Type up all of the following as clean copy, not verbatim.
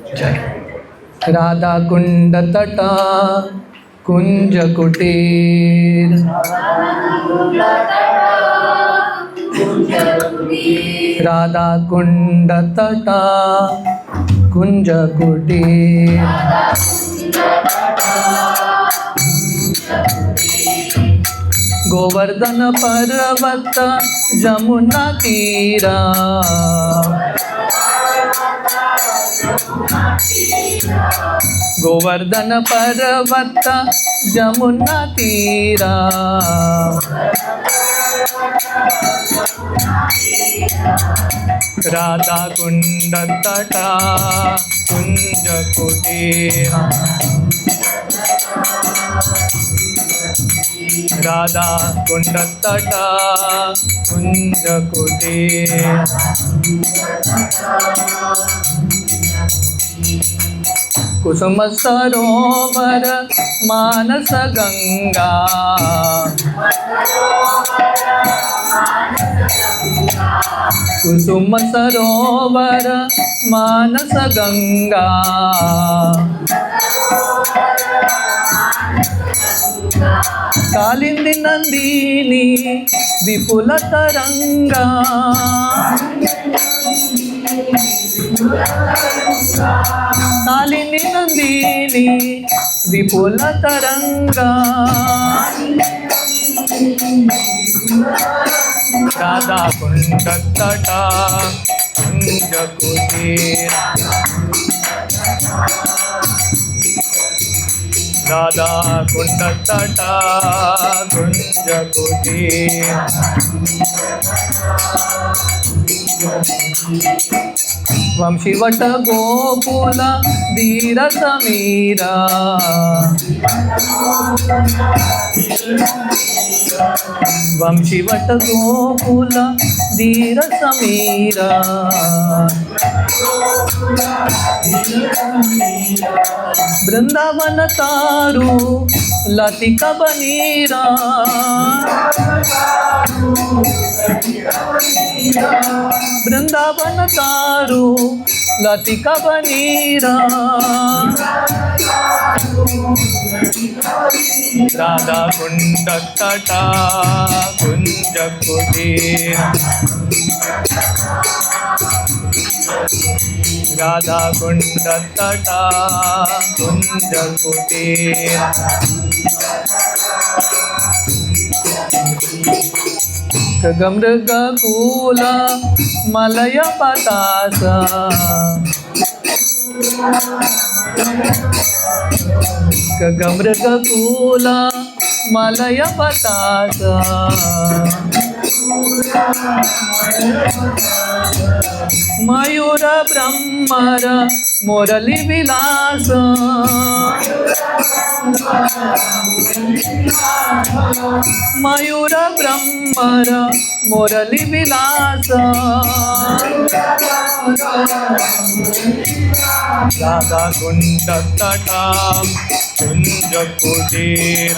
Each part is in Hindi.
जय। राधा कुंड तटा कुंज कुटीर, राधा कुंड तटा कुंज कुटीर, गोवर्धन पर्वत जमुना तीरा, गोवर्धन पर्वत जमुना तीरा, राधा कुंड तटा कुंज कुटीर, राधा कुंड तटा कुंज कुटीर, कुसुम सरोवर मानस गंगा, कुसुम सरोवर मानस गंगा, कालिंदी नंदिनी विपुल तरंगा, कालिंदी नंदिनी विपुल तरंगा, राधा कुंड तटा कुंज कुटीर, राधा कुंड तटा कुंज कुटीर, वंशीवट गोकुल धीर समीरा, वंशीवट गोकुल धीर समीरा, वृंदावन तारू लतिका बनीरा, वृंदावन तारू लतिका बनीरा, राधा कुंड तटा कुंज कुटीर, राधा कुंड तटा कुंज कुटीर, मृग कूल मलय पतासा, मृग कूल मलय पतासा, मयूर ब्रह्मर मुरली विलास, मयूर ब्रह्मर मुरली विलास, राधा कुंड तटा कुंज कुटीर,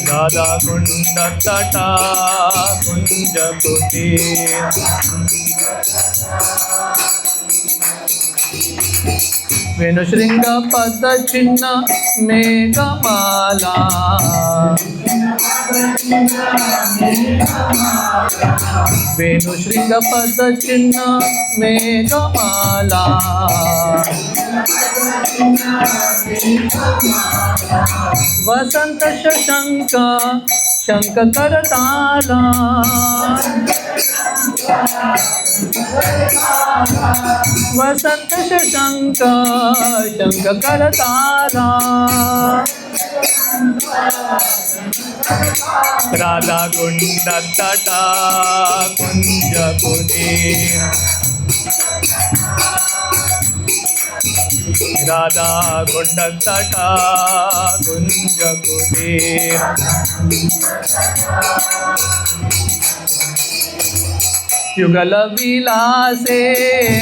राधा कुंड तटा कुंज कुटीर, वेणुशृंग पद चिन्ह मेघमाला, वेणुशृंग पद चिन्ह मेघमाला, वसंत शशंक शंख करताला, वसंत शशंक शंख करताला, राधा कुंड तटा कुंज कुटीर, राधा कुंड तटा कुंज कुटीर, युगल विलासे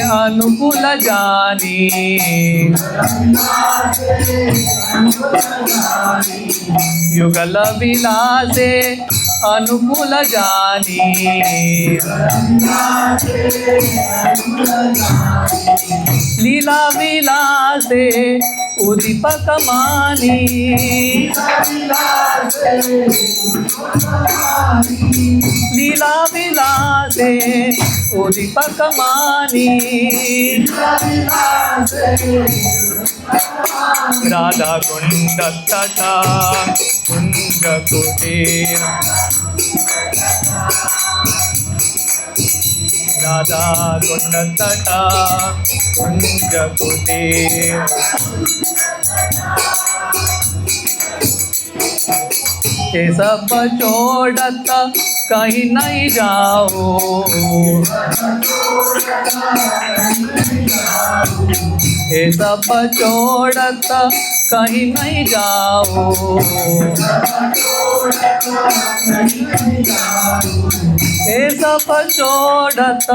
अनुकूल जानी, युगल विलासे अनुकूल जानी लीला विलासे उदीपक मानी लीला विलासे उदीपक मानी राधा कुंड तटा कुंज कुटीर राधा कुंड तटा कुंज कुटीर ये सब छोड़त कहीं नहीं जाओ ये सब छोड़त कहीं नहीं जाओ ये सब छोड़त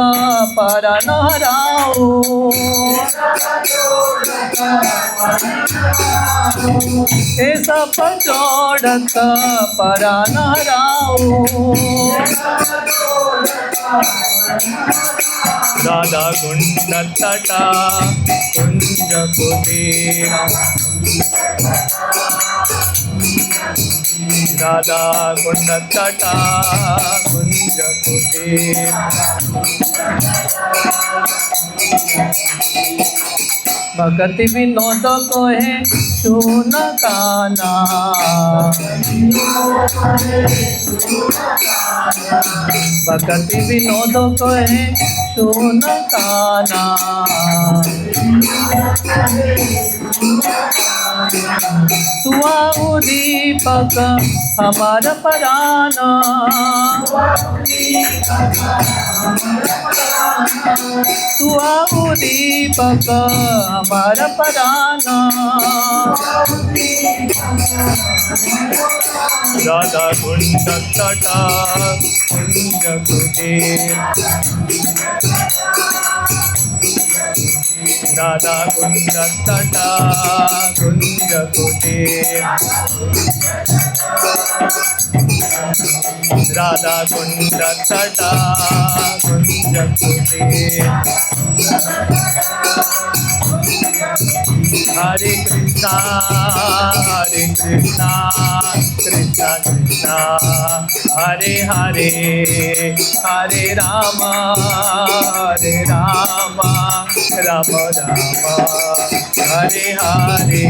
पर न हराओ ये सब छोड़त पर न हराओ राधा कुंड तटा कुंज कुटीर राधा कुंड तटा कुंज कुटीर भगति विनोद को है सुन काना भगति विनोद को है सुन काना तुआ उदीपक हमारा पराना तुआ उदीपक हमारा पराना राधा कुंड तटा कुंज कुटीर राधा कुंड तटा कुंज कुटीर राधा कुंड तटा कुंज कुटीर हरे कृष्णा कृष्णा कृष्णा हरे हरे हरे राम राम राम हरे हरे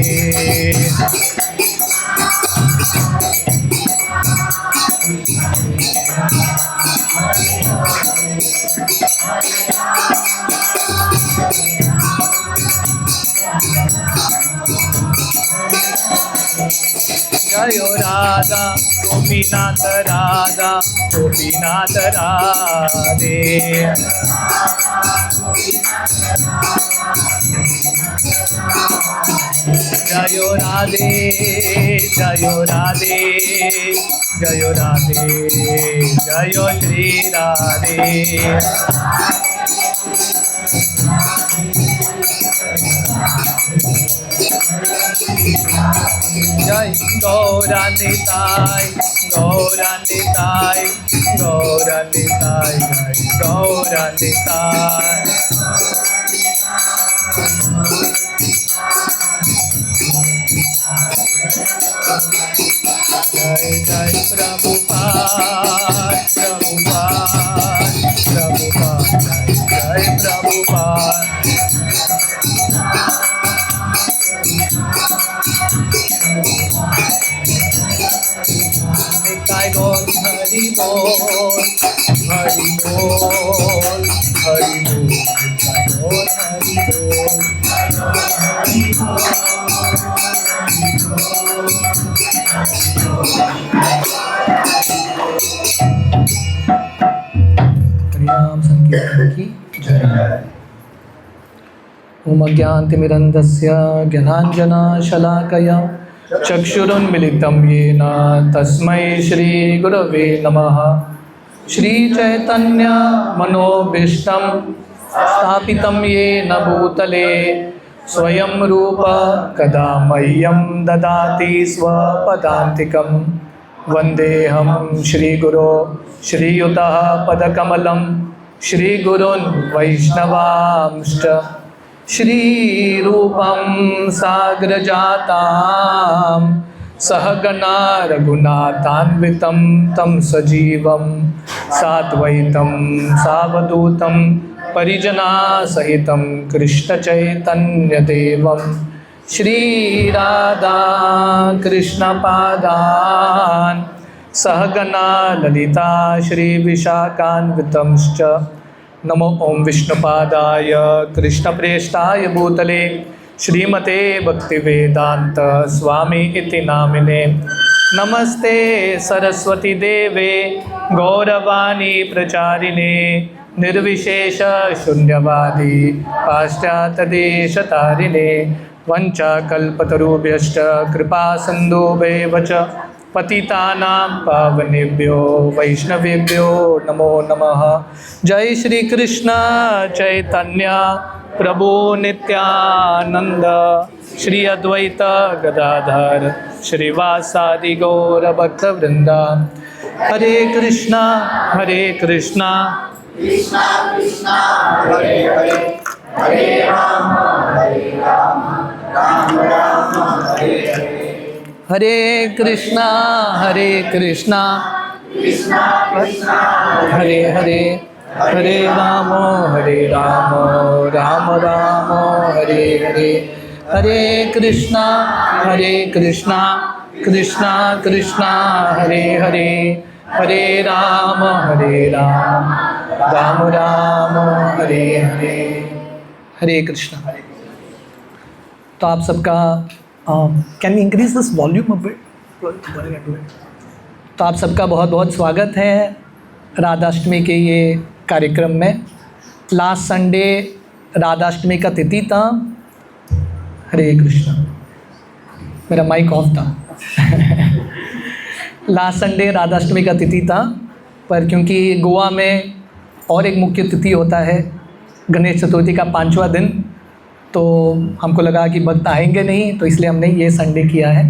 जयो राधा गोपीनाथ राधा गोपीनाथ राधे जयो राधे जयो राधे जयो राधे जयो श्री राधे जय गौरानिताय गौरानिताय गौरानिताय जय गौरानिताय जय जय प्रभुपाद प्रभुपाद प्रभुपाद जय प्रभुपाद निताय गौर हरि बोल हरि बोल हरि बोल निताय गौर हरि बोल हरिनाम संकीर्तन की जय। ओम अज्ञानतिमिरन्धस्य ज्ञानाञ्जनशलाकया चक्षुरुन्मिलितं येन तस्मै श्रीगुरवे नमः। श्रीचैतन्य मनोभीष्टं स्थापितं येन भूतले स्वयं रूप कदा मह्यं ददाति स्वपदान्तिकं। वन्देऽहं श्रीगुरो श्रीयुतः पदकमलं श्रीगुरुन् वैष्णवांश्च श्रीरूपं साग्रजातां सहगणा रघुनाथान्वितं तं सजीवं साद्वैतं सावधूतं परिजनासहितं कृष्णचैतन्यदेवं श्रीराधा कृष्णपादान् सहगणा ललिता श्रीविशाखान्वितंश्च नमो ओं विष्णुपादाय कृष्णप्रेष्ठाय भूतले श्रीमते भक्तिवेदांत स्वामी इति नामिने नमस्ते सरस्वती देवे गौरवाणी प्रचारिणे निर्विशेष शून्यवादी पाश्चात्यदेशतारिणे वंचाकल्पतरुभ्यश्च कृपा सिन्धुभ्येव च पतितानां पावनेभ्यो वैष्णवेभ्यो नमो नमः। जय श्री कृष्ण चैतन्य प्रभु नित्यानंद श्री अद्वैत गदाधर श्रीवासादि गौर भक्तवृंद। हरे कृष्णा कृष्णा कृष्णा हरे हरे हरे राम राम राम हरे हरे। हरे कृष्णा कृष्णा कृष्णा हरे हरे हरे राम राम राम हरे हरे। हरे कृष्णा कृष्णा कृष्णा कृष्णा हरे हरे हरे राम राम राम हरे हरे। हरे कृष्णा। तो आप सबका can we increase this volume a bit? तो आप सबका बहुत बहुत स्वागत है राधाष्टमी के ये कार्यक्रम में। लास्ट संडे राधाष्टमी का तिथि था। हरे कृष्णा, मेरा माइक ऑफ था। लास्ट संडे राधाष्टमी का तिथि था, पर क्योंकि गोवा में और एक मुख्य तिथि होता है गणेश चतुर्थी का 5वां दिन, तो हमको लगा कि भक्त आएंगे नहीं, तो इसलिए हमने ये संडे किया है।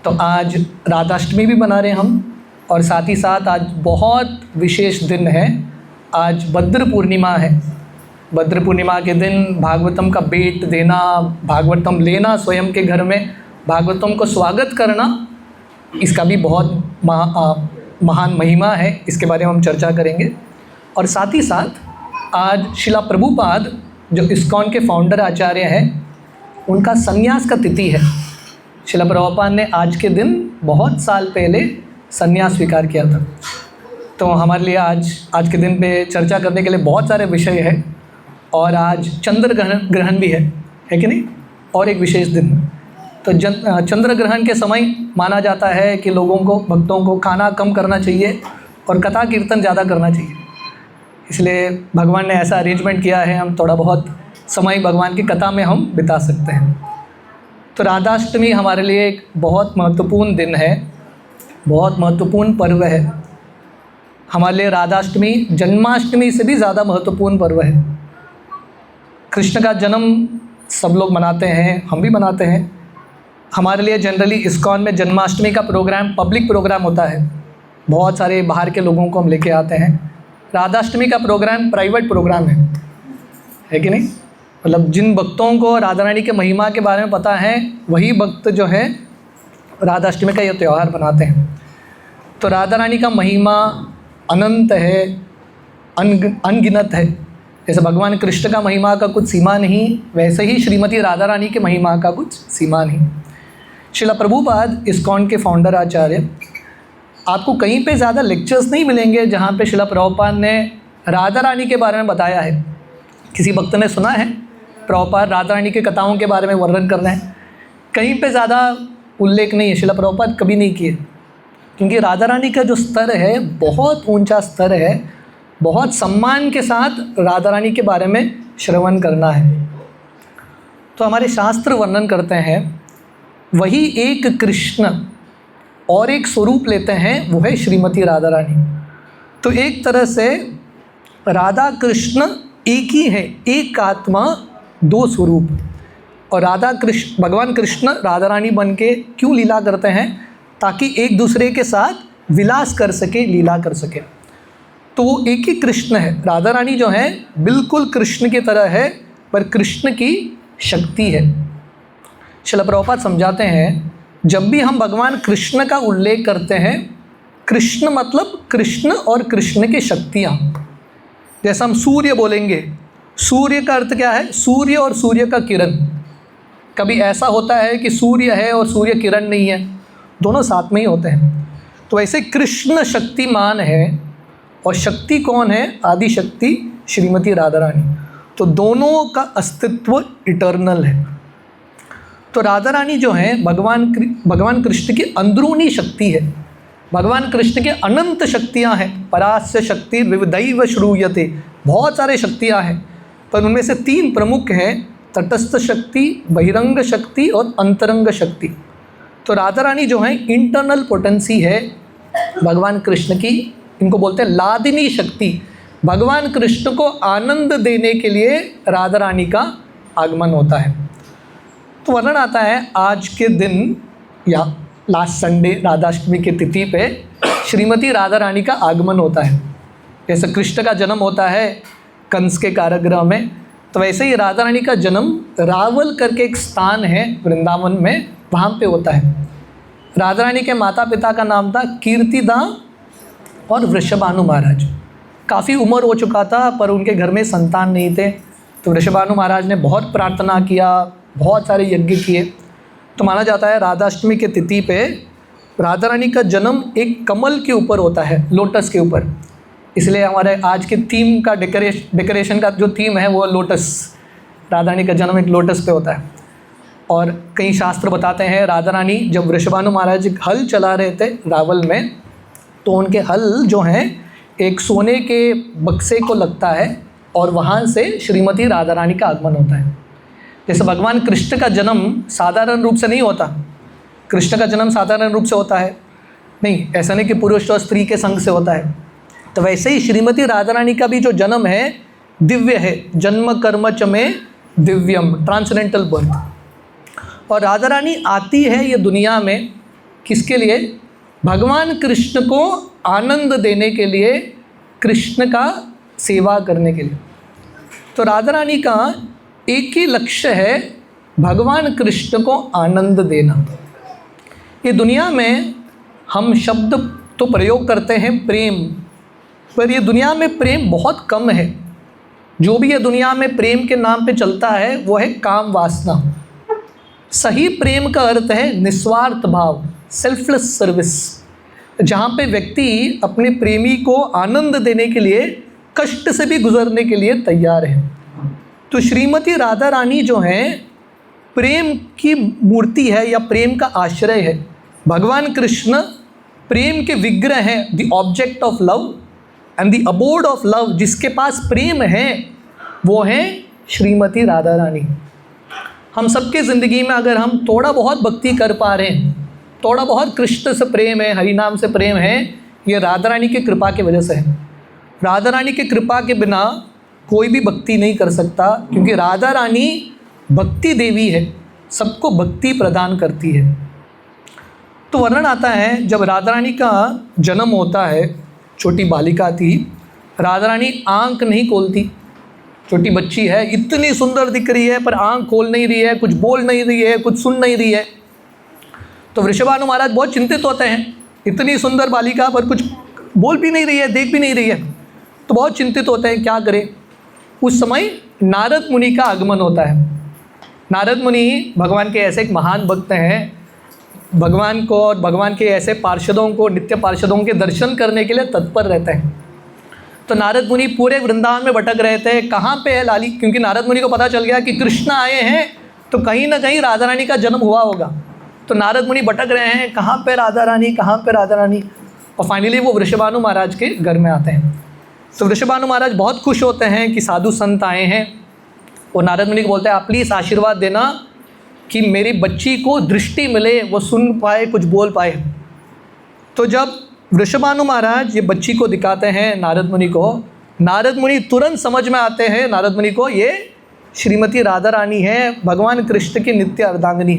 तो आज राधाष्टमी भी मना रहे हम, और साथ ही साथ आज बहुत विशेष दिन है। आज भद्र पूर्णिमा है। भद्र पूर्णिमा के दिन भागवतम का भेंट देना, भागवतम लेना स्वयं के घर में, भागवतम को स्वागत करना, इसका भी बहुत महान महिमा है। इसके बारे में हम चर्चा करेंगे। और साथ ही साथ आज शिला प्रभुपाद जो इस्कॉन के फाउंडर आचार्य हैं, उनका संन्यास का तिथि है। शिला प्रभुपाद ने आज के दिन बहुत साल पहले संन्यास स्वीकार किया था। तो हमारे लिए आज के दिन पे चर्चा करने के लिए बहुत सारे विषय है। और आज चंद्र ग्रहण भी है कि नहीं? और एक विशेष दिन। तो चंद्र ग्रहण के समय माना जाता है कि लोगों को, भक्तों को खाना कम करना चाहिए और कथा कीर्तन ज़्यादा करना चाहिए। इसलिए भगवान ने ऐसा अरेंजमेंट किया है, हम थोड़ा बहुत समय भगवान की कथा में हम बिता सकते हैं। तो राधाष्टमी हमारे लिए एक बहुत महत्वपूर्ण दिन है, बहुत महत्वपूर्ण पर्व है। हमारे लिए राधाष्टमी जन्माष्टमी से भी ज़्यादा महत्वपूर्ण पर्व है। कृष्ण का जन्म सब लोग मनाते हैं, हम भी मनाते हैं। हमारे लिए जनरली इस्कॉन में जन्माष्टमी का प्रोग्राम पब्लिक प्रोग्राम होता है, बहुत सारे बाहर के लोगों को हम लेके आते हैं। राधाष्टमी का प्रोग्राम प्राइवेट प्रोग्राम है कि नहीं? मतलब जिन भक्तों को राधा रानी के महिमा के बारे में पता है, वही भक्त जो है राधाष्टमी का ये त्यौहार मनाते हैं। तो राधा रानी का महिमा अनंत है, अनगिनत है। जैसे भगवान कृष्ण का महिमा का कुछ सीमा नहीं, वैसे ही श्रीमती राधा रानी के महिमा का कुछ सीमा नहीं। शिला प्रभुपाद इस्कॉन के फाउंडर आचार्य, आपको कहीं पे ज़्यादा लेक्चर्स नहीं मिलेंगे जहाँ पे शिला प्रभुपाद ने राधा रानी के बारे में बताया है। किसी भक्त ने सुना है प्रभुपाद राधा रानी की कथाओं के बारे में वर्णन कर रहे हैं, कहीं पे ज़्यादा उल्लेख नहीं है। शिला प्रभुपाद कभी नहीं किए, क्योंकि राधा रानी का जो स्तर है बहुत ऊंचा स्तर है। बहुत सम्मान के साथ राधा रानी के बारे में श्रवण करना है। तो हमारे शास्त्र वर्णन करते हैं, वही एक कृष्ण और एक स्वरूप लेते हैं, वो है श्रीमती राधा रानी। तो एक तरह से राधा कृष्ण एक ही है, एक आत्मा दो स्वरूप। और राधा कृष्ण, भगवान कृष्ण राधा रानी बन के क्यों लीला करते हैं? ताकि एक दूसरे के साथ विलास कर सके, लीला कर सके। तो वो एक ही कृष्ण है। राधा रानी जो है बिल्कुल कृष्ण की तरह है, पर कृष्ण की शक्ति है। श्रील प्रभुपाद समझाते हैं, जब भी हम भगवान कृष्ण का उल्लेख करते हैं, कृष्ण मतलब कृष्ण और कृष्ण की शक्तियाँ। जैसे हम सूर्य बोलेंगे, सूर्य का अर्थ क्या है? सूर्य और सूर्य का किरण। कभी ऐसा होता है कि सूर्य है और सूर्य किरण नहीं है, दोनों साथ में ही होते हैं। तो ऐसे कृष्ण शक्तिमान है, और शक्ति कौन है? आदि शक्ति श्रीमती राधा रानी। तो दोनों का अस्तित्व इटर्नल है। तो राधा रानी जो है भगवान कृष्ण की अंदरूनी शक्ति है। भगवान कृष्ण के अनंत शक्तियाँ हैं। परास्य शक्ति विविधैव श्रूयते, बहुत सारे शक्तियाँ हैं, पर उनमें से 3 प्रमुख हैं, तटस्थ शक्ति, बहिरंग शक्ति और अंतरंग शक्ति। तो राधा रानी जो है इंटरनल पोटेंसी है भगवान कृष्ण की। इनको बोलते हैं लादिनी शक्ति। भगवान कृष्ण को आनंद देने के लिए राधा रानी का आगमन होता है। तो वर्णन आता है आज के दिन या लास्ट संडे राधाष्टमी की तिथि पे श्रीमती राधा रानी का आगमन होता है। जैसे कृष्ण का जन्म होता है कंस के कारागृह में, तो वैसे ही राधा रानी का जन्म रावल करके एक स्थान है वृंदावन में, वहाँ पे होता है। राधा रानी के माता पिता का नाम था कीर्तिदा और वृषभानु महाराज। काफ़ी उम्र हो चुका था, पर उनके घर में संतान नहीं थे। तो वृषभानु महाराज ने बहुत प्रार्थना किया, बहुत सारे यज्ञ किए। तो माना जाता है राधाष्टमी के तिथि पे राधा रानी का जन्म एक कमल के ऊपर होता है, लोटस के ऊपर। इसलिए हमारे आज के थीम का डेकोरेशन का जो थीम है वो लोटस, राधा रानी का जन्म एक लोटस पे होता है। और कई शास्त्र बताते हैं राधा रानी जब वृषभानु महाराज हल चला रहे थे रावल में, तो उनके हल जो हैं एक सोने के बक्से को लगता है और वहाँ से श्रीमती राधा रानी का आगमन होता है। जैसे भगवान कृष्ण का जन्म साधारण रूप से नहीं होता, कृष्ण का जन्म साधारण रूप से होता है नहीं, ऐसा नहीं कि पुरुष और स्त्री के संग से होता है। तो वैसे ही श्रीमती राधा रानी का भी जो जन्म है दिव्य है, जन्म कर्म च में दिव्यम, ट्रांसेंडेंटल बर्थ। और राधा रानी आती है ये दुनिया में किसके लिए? भगवान कृष्ण को आनंद देने के लिए, कृष्ण का सेवा करने के लिए। तो राधा रानी का एक ही लक्ष्य है, भगवान कृष्ण को आनंद देना। ये दुनिया में हम शब्द तो प्रयोग करते हैं प्रेम, पर ये दुनिया में प्रेम बहुत कम है। जो भी ये दुनिया में प्रेम के नाम पे चलता है वो है काम वासना। सही प्रेम का अर्थ है निस्वार्थ भाव, सेल्फलेस सर्विस, जहाँ पे व्यक्ति अपने प्रेमी को आनंद देने के लिए कष्ट से भी गुजरने के लिए तैयार है। तो श्रीमती राधा रानी जो हैं प्रेम की मूर्ति है या प्रेम का आश्रय है। भगवान कृष्ण प्रेम के विग्रह हैं, the object of love and the abode of love. जिसके पास प्रेम है वो है श्रीमती राधा रानी। हम सबके ज़िंदगी में अगर हम थोड़ा बहुत भक्ति कर पा रहे हैं, थोड़ा बहुत कृष्ण से प्रेम है, हरि नाम से प्रेम है, ये राधा रानी की कृपा की वजह से है। राधा रानी की कृपा के बिना कोई भी भक्ति नहीं कर सकता, क्योंकि राधा रानी भक्ति देवी है, सबको भक्ति प्रदान करती है। तो वर्णन आता है जब राधा रानी का जन्म होता है, छोटी बालिका थी, राधा रानी आंख नहीं खोलती। छोटी बच्ची है, इतनी सुंदर दिख रही है पर आंख खोल नहीं रही है, कुछ बोल नहीं रही है, कुछ सुन नहीं रही है। तो वृषभानु महाराज बहुत चिंतित होते हैं, इतनी सुंदर बालिका पर कुछ बोल भी नहीं रही है, देख भी नहीं रही है। तो बहुत चिंतित होते हैं, क्या करें। उस समय नारद मुनि का आगमन होता है। नारद मुनि भगवान के ऐसे एक महान भक्त हैं, भगवान को और भगवान के ऐसे पार्षदों को, नित्य पार्षदों के दर्शन करने के लिए तत्पर रहते हैं। तो नारद मुनि पूरे वृंदावन में भटक रहे थे, कहाँ पे है लाली, क्योंकि नारद मुनि को पता चल गया कि कृष्ण आए हैं तो कहीं ना कहीं राधा रानी का जन्म हुआ होगा। तो नारद मुनि भटक रहे हैं, कहाँ पे राधा रानी, कहाँ पे राधा रानी। और फाइनली वो वृषभानु महाराज के घर में आते हैं। तो वृषभानु महाराज बहुत खुश होते हैं कि साधु संत आए हैं, और नारद मुनि को बोलते हैं आप प्लीज़ आशीर्वाद देना कि मेरी बच्ची को दृष्टि मिले, वो सुन पाए, कुछ बोल पाए। तो जब वृषभानु महाराज ये बच्ची को दिखाते हैं नारद मुनि को, नारद मुनि तुरंत समझ में आते हैं नारद मुनि को ये श्रीमती राधा रानी है, भगवान कृष्ण की नित्य अर्धांगिनी।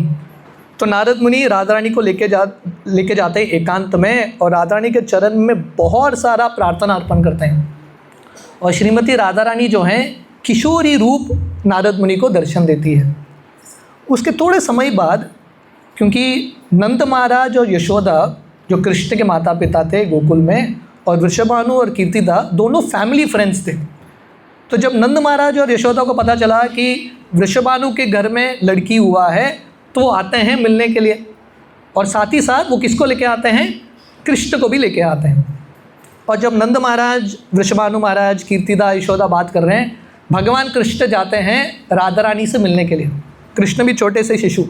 तो नारद मुनि राधा रानी को लेके जाते हैं एकांत में, और राधा रानी के चरण में बहुत सारा प्रार्थना अर्पण करते हैं। और श्रीमती राधा रानी जो हैं किशोरी रूप नारद मुनि को दर्शन देती है। उसके थोड़े समय बाद, क्योंकि नंद महाराज और यशोदा जो कृष्ण के माता पिता थे गोकुल में, और वृषभानु और कीर्तिदा दोनों फैमिली फ्रेंड्स थे। तो जब नंद महाराज और यशोदा को पता चला कि वृषभानु के घर में लड़की हुआ है, तो वो आते हैं मिलने के लिए, और साथ ही साथ वो किसको लेके आते हैं, कृष्ण को भी लेके आते हैं। और जब नंद महाराज, वृषभानु महाराज, कीर्तिदा, यशोदा बात कर रहे हैं, भगवान कृष्ण जाते हैं राधा रानी से मिलने के लिए। कृष्ण भी छोटे से शिशु,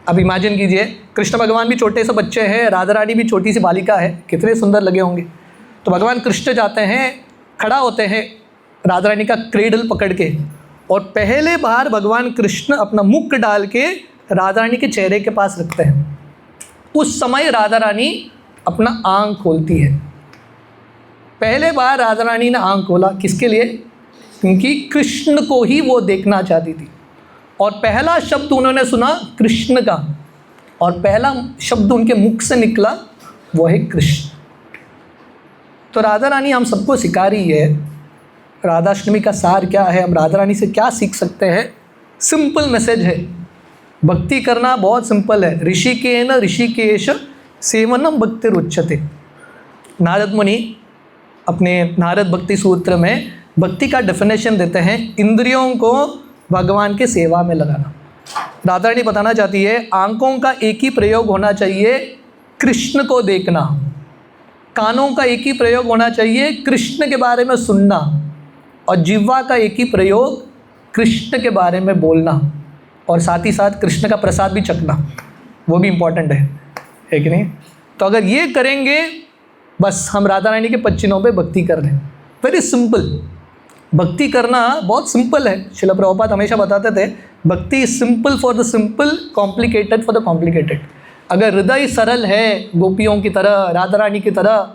अब इमेजिन कीजिए, कृष्ण भगवान भी छोटे से बच्चे हैं, राधा रानी भी छोटी सी बालिका है, कितने सुंदर लगे होंगे। तो भगवान कृष्ण जाते हैं, खड़ा होते हैं राधा रानी का क्रेडल पकड़ के, और पहले बार भगवान कृष्ण अपना मुख डाल के राधा रानी के चेहरे के पास रखते हैं। उस समय राधा रानी अपना आँख खोलती है। पहले बार राधा रानी ने आँख खोला, किसके लिए? क्योंकि कृष्ण को ही वो देखना चाहती थी। और पहला शब्द उन्होंने सुना कृष्ण का, और पहला शब्द उनके मुख से निकला वो है कृष्ण। तो राधा रानी हम सबको सिखा रही है। राधाष्टमी का सार क्या है, हम राधा रानी से क्या सीख सकते हैं? सिंपल मैसेज है, भक्ति करना बहुत सिंपल है। ऋषिकेन ऋषिकेश सेवनम भक्तिरुच्यते। नारद मुनि अपने नारद भक्ति सूत्र में भक्ति का डेफिनेशन देते हैं, इंद्रियों को भगवान के सेवा में लगाना। राधा रानी बताना चाहती है, आंखों का एक ही प्रयोग होना चाहिए, कृष्ण को देखना। कानों का एक ही प्रयोग होना चाहिए, कृष्ण के बारे में सुनना। और जिह्वा का एक ही प्रयोग, कृष्ण के बारे में बोलना। और साथ ही साथ कृष्ण का प्रसाद भी चखना, वो भी इम्पॉर्टेंट है कि नहीं? तो अगर ये करेंगे, बस हम राधा रानी के पच्चीनों पे भक्ति कर रहे हैं। वेरी सिंपल, भक्ति करना बहुत सिंपल है। श्रील प्रभुपाद हमेशा बताते थे, भक्ति is simple for the simple, complicated for the complicated. अगर हृदय सरल है, गोपियों की तरह, राधा रानी की तरह,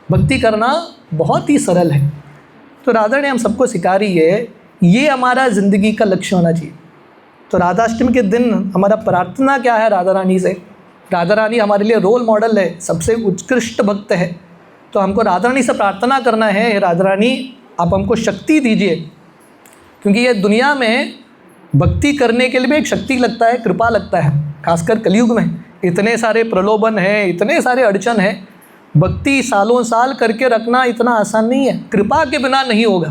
भक्ति करना बहुत ही सरल है। तो राधा रानी हम सबको सिखा रही है, ये हमारा ज़िंदगी का लक्ष्य होना चाहिए। तो राधाष्टमी के दिन हमारा प्रार्थना क्या है राधा रानी से? राधा रानी हमारे लिए रोल मॉडल है, सबसे उत्कृष्ट भक्त है। तो हमको राधा रानी से प्रार्थना करना है, राधा रानी आप हमको शक्ति दीजिए, क्योंकि ये दुनिया में भक्ति करने के लिए भी एक शक्ति लगता है, कृपा लगता है। खासकर कलयुग में इतने सारे प्रलोभन हैं, इतने सारे अड़चन हैं। भक्ति सालों साल करके रखना इतना आसान नहीं है, कृपा के बिना नहीं होगा।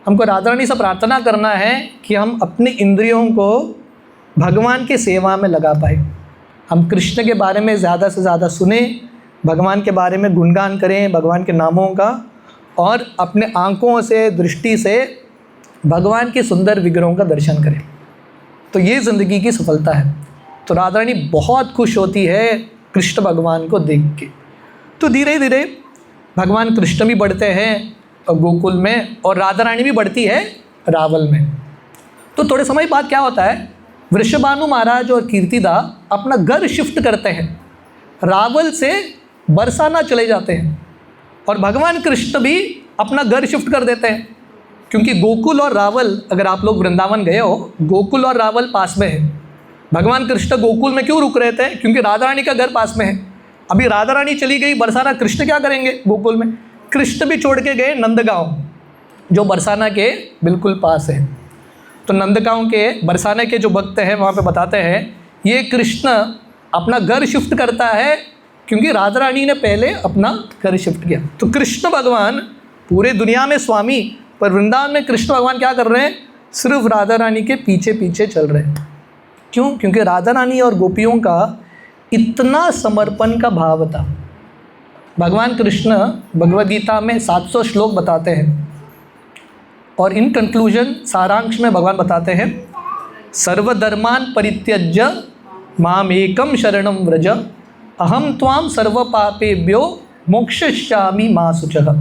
हमको राधा रानी से प्रार्थना करना है कि हम अपनी इंद्रियों को भगवान के सेवा में लगा पाए। हम कृष्ण के बारे में ज़्यादा से ज़्यादा सुने, भगवान के बारे में गुणगान करें, भगवान के नामों का, और अपने आँखों से, दृष्टि से भगवान के सुंदर विग्रहों का दर्शन करें। तो ये ज़िंदगी की सफलता है। तो राधा रानी बहुत खुश होती है कृष्ण भगवान को देख के। तो धीरे धीरे भगवान कृष्ण भी बढ़ते हैं गोकुल में, और राधा रानी भी बढ़ती है रावल में। तो थोड़े समय बाद क्या होता है, वृषभानु महाराज और कीर्तिदा अपना घर शिफ्ट करते हैं, रावल से बरसाना चले जाते हैं। और भगवान कृष्ण भी अपना घर शिफ्ट कर देते हैं, क्योंकि गोकुल और रावल, अगर आप लोग वृंदावन गए हो, गोकुल और रावल पास में है। भगवान कृष्ण गोकुल में क्यों रुक रहे थे? क्योंकि राधा रानी का घर पास में है। अभी राधा रानी चली गई बरसाना, कृष्ण क्या करेंगे गोकुल में? कृष्ण भी छोड़ के गए नंदगांव, जो बरसाना के बिल्कुल पास है। तो नंदगांव के, बरसाने के जो भक्त हैं वहाँ पे बताते हैं, ये कृष्ण अपना घर शिफ्ट करता है क्योंकि राधा रानी ने पहले अपना घर शिफ्ट किया। तो कृष्ण भगवान पूरे दुनिया में स्वामी, पर वृंदावन में कृष्ण भगवान क्या कर रहे हैं? सिर्फ राधा रानी के पीछे पीछे चल रहे हैं। क्यों? क्योंकि राधा रानी और गोपियों का इतना समर्पण का भाव था। भगवान कृष्ण भगवद गीता में 700 श्लोक बताते हैं, और इन कंक्लूजन सारांश में भगवान बताते हैं, सर्वधर्मान परित्यज्य मामेकम शरणम व्रज, अहम त्वाम सर्व पापेभ्यो मोक्षयिष्यामि मा शुचः।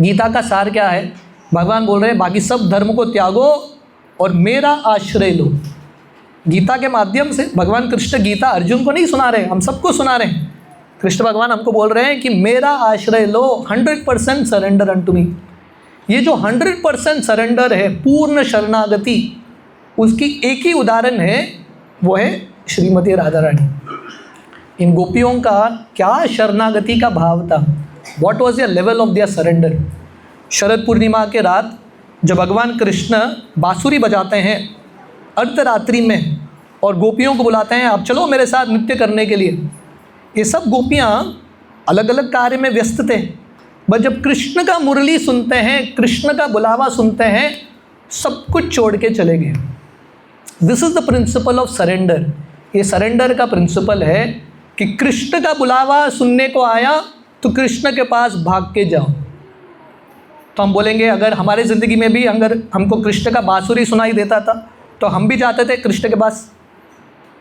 गीता का सार क्या है? भगवान बोल रहे हैं, बाकी सब धर्म को त्यागो और मेरा आश्रय लो। गीता के माध्यम से भगवान कृष्ण गीता अर्जुन को नहीं सुना रहे, हम सबको सुना रहे हैं। कृष्ण भगवान हमको बोल रहे हैं कि मेरा आश्रय लो, 100% सरेंडर अनटू मी। ये जो 100% सरेंडर है, पूर्ण शरणागति, उसकी एक ही उदाहरण है, वो है श्रीमती राधा रानी। इन गोपियों का क्या शरणागति का भाव था, what was the level of their surrender. Sharad Purnima के रात जब भगवान कृष्ण बांसुरी बजाते हैं अर्धरात्रि में और गोपियों को बुलाते हैं, आप चलो मेरे साथ नृत्य करने के लिए। ये सब गोपियाँ अलग अलग कार्य में व्यस्त थे, बस जब कृष्ण का मुरली सुनते हैं, कृष्ण का बुलावा सुनते हैं, सब कुछ छोड़ के चले गए। This is the principle of surrender. ये सरेंडर का प्रिंसिपल है कि कृष्ण का बुलावा सुनने को आया तो कृष्ण के पास भाग के जाओ। तो हम बोलेंगे अगर हमारे ज़िंदगी में भी अगर हमको कृष्ण का बांसुरी सुनाई देता था तो हम भी जाते थे कृष्ण के पास।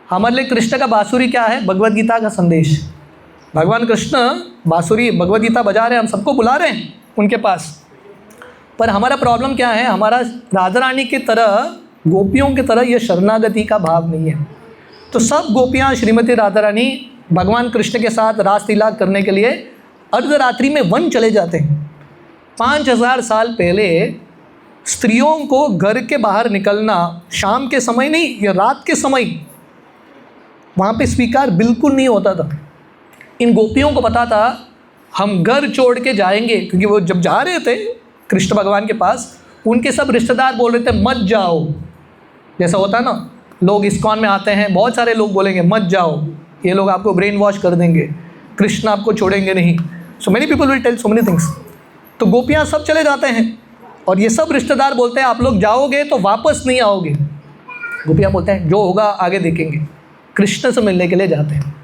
हमारे लिए कृष्ण का बांसुरी क्या है? भगवद गीता का संदेश। भगवान कृष्ण बांसुरी भगवद गीता बजा रहे हैं, हम सबको बुला रहे हैं उनके पास। पर हमारा प्रॉब्लम क्या है? हमारा राधा रानी की तरह, गोपियों की तरह ये शरणागति का भाव नहीं है। तो सब गोपियाँ श्रीमती राधा रानी भगवान कृष्ण के साथ रास लीला करने के लिए अर्धरात्रि में वन चले जाते हैं। 5000 साल पहले स्त्रियों को घर के बाहर निकलना शाम के समय नहीं, या रात के समय वहाँ पे स्वीकार बिल्कुल नहीं होता था। इन गोपियों को पता था हम घर छोड़ के जाएंगे, क्योंकि वो जब जा रहे थे कृष्ण भगवान के पास, उनके सब रिश्तेदार बोल रहे थे मत जाओ। जैसा होता है ना, लोग इस्कॉन में आते हैं, बहुत सारे लोग बोलेंगे मत जाओ, ये लोग आपको ब्रेन वॉश कर देंगे, कृष्ण आपको छोड़ेंगे नहीं। So many people will tell so many things. तो गोपियाँ सब चले जाते हैं और ये सब रिश्तेदार बोलते हैं आप लोग जाओगे तो वापस नहीं आओगे। गोपियाँ बोलते हैं जो होगा आगे देखेंगे, कृष्ण से मिलने के लिए जाते हैं।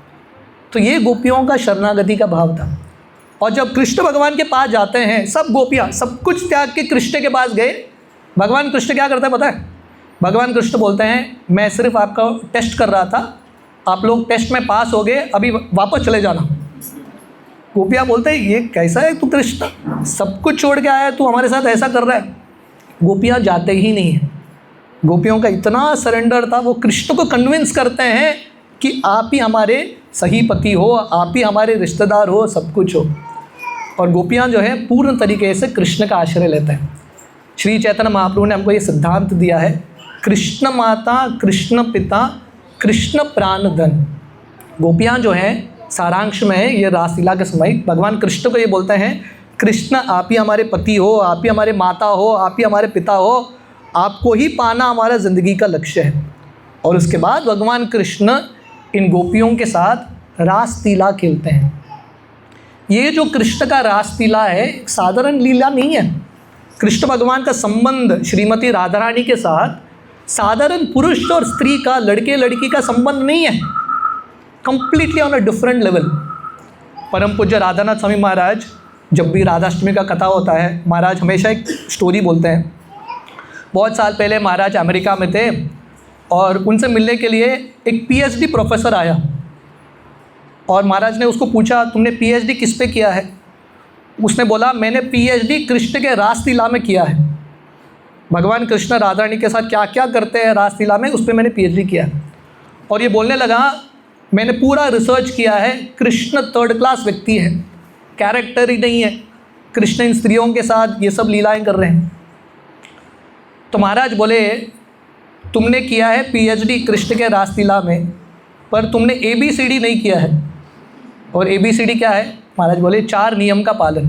तो ये गोपियों का शरणागति का भाव था। और जब कृष्ण भगवान के पास जाते हैं, सब गोपियाँ सब कुछ त्याग के कृष्ण के पास गए। भगवान कृष्ण क्या करते हैं पता है? भगवान कृष्ण बोलते हैं मैं सिर्फ आपका टेस्ट कर रहा था, आप लोग टेस्ट में पास हो गए, अभी वापस चले जाना। गोपियाँ बोलते हैं ये कैसा है तू कृष्ण, सब कुछ छोड़ के आया, तू हमारे साथ ऐसा कर रहा है। गोपियाँ जाते ही नहीं हैं। गोपियों का इतना सरेंडर था, वो कृष्ण को कन्विंस करते हैं कि आप ही हमारे सही पति हो, आप ही हमारे रिश्तेदार हो, सब कुछ हो। और गोपियाँ जो है पूर्ण तरीके से कृष्ण का आश्रय लेते हैं। श्री चैतन्य महाप्रभु ने हमको ये सिद्धांत दिया है, कृष्ण माता, कृष्ण पिता, कृष्ण प्राण धन। गोपियाँ जो हैं सारांश में है, ये रासलीला के समय भगवान कृष्ण को ये बोलते हैं कृष्ण आप ही हमारे पति हो, आप ही हमारे माता हो, आप ही हमारे पिता हो, आपको ही पाना हमारा ज़िंदगी का लक्ष्य है। और उसके बाद भगवान कृष्ण इन गोपियों के साथ रासलीला खेलते हैं। ये जो कृष्ण का रासलीला है साधारण लीला नहीं है। कृष्ण भगवान का संबंध श्रीमती राधा रानी के साथ साधारण पुरुष और स्त्री का, लड़के लड़की का संबंध नहीं है, completely on a different level. परम पूज्य राधानाथ स्वामी महाराज जब भी राधाष्टमी का कथा होता है, महाराज हमेशा एक स्टोरी बोलते हैं। बहुत साल पहले महाराज अमेरिका में थे और उनसे मिलने के लिए एक पीएचडी प्रोफेसर आया और महाराज ने उसको पूछा तुमने पीएचडी किस पे किया है? उसने बोला मैंने पीएचडी कृष्ण के रासलीला में किया है। भगवान कृष्ण राधा रानी के साथ क्या क्या करते हैं रासलीला में, उस पर मैंने पीएचडी किया है। और ये बोलने लगा मैंने पूरा रिसर्च किया है, कृष्ण थर्ड क्लास व्यक्ति है, कैरेक्टर ही नहीं है, कृष्ण इन स्त्रियों के साथ ये सब लीलाएं कर रहे हैं। तो महाराज बोले तुमने किया है पीएचडी कृष्ण के रासलीला में, पर तुमने ABCD नहीं किया है। और ABCD क्या है? महाराज बोले 4 नियम का पालन।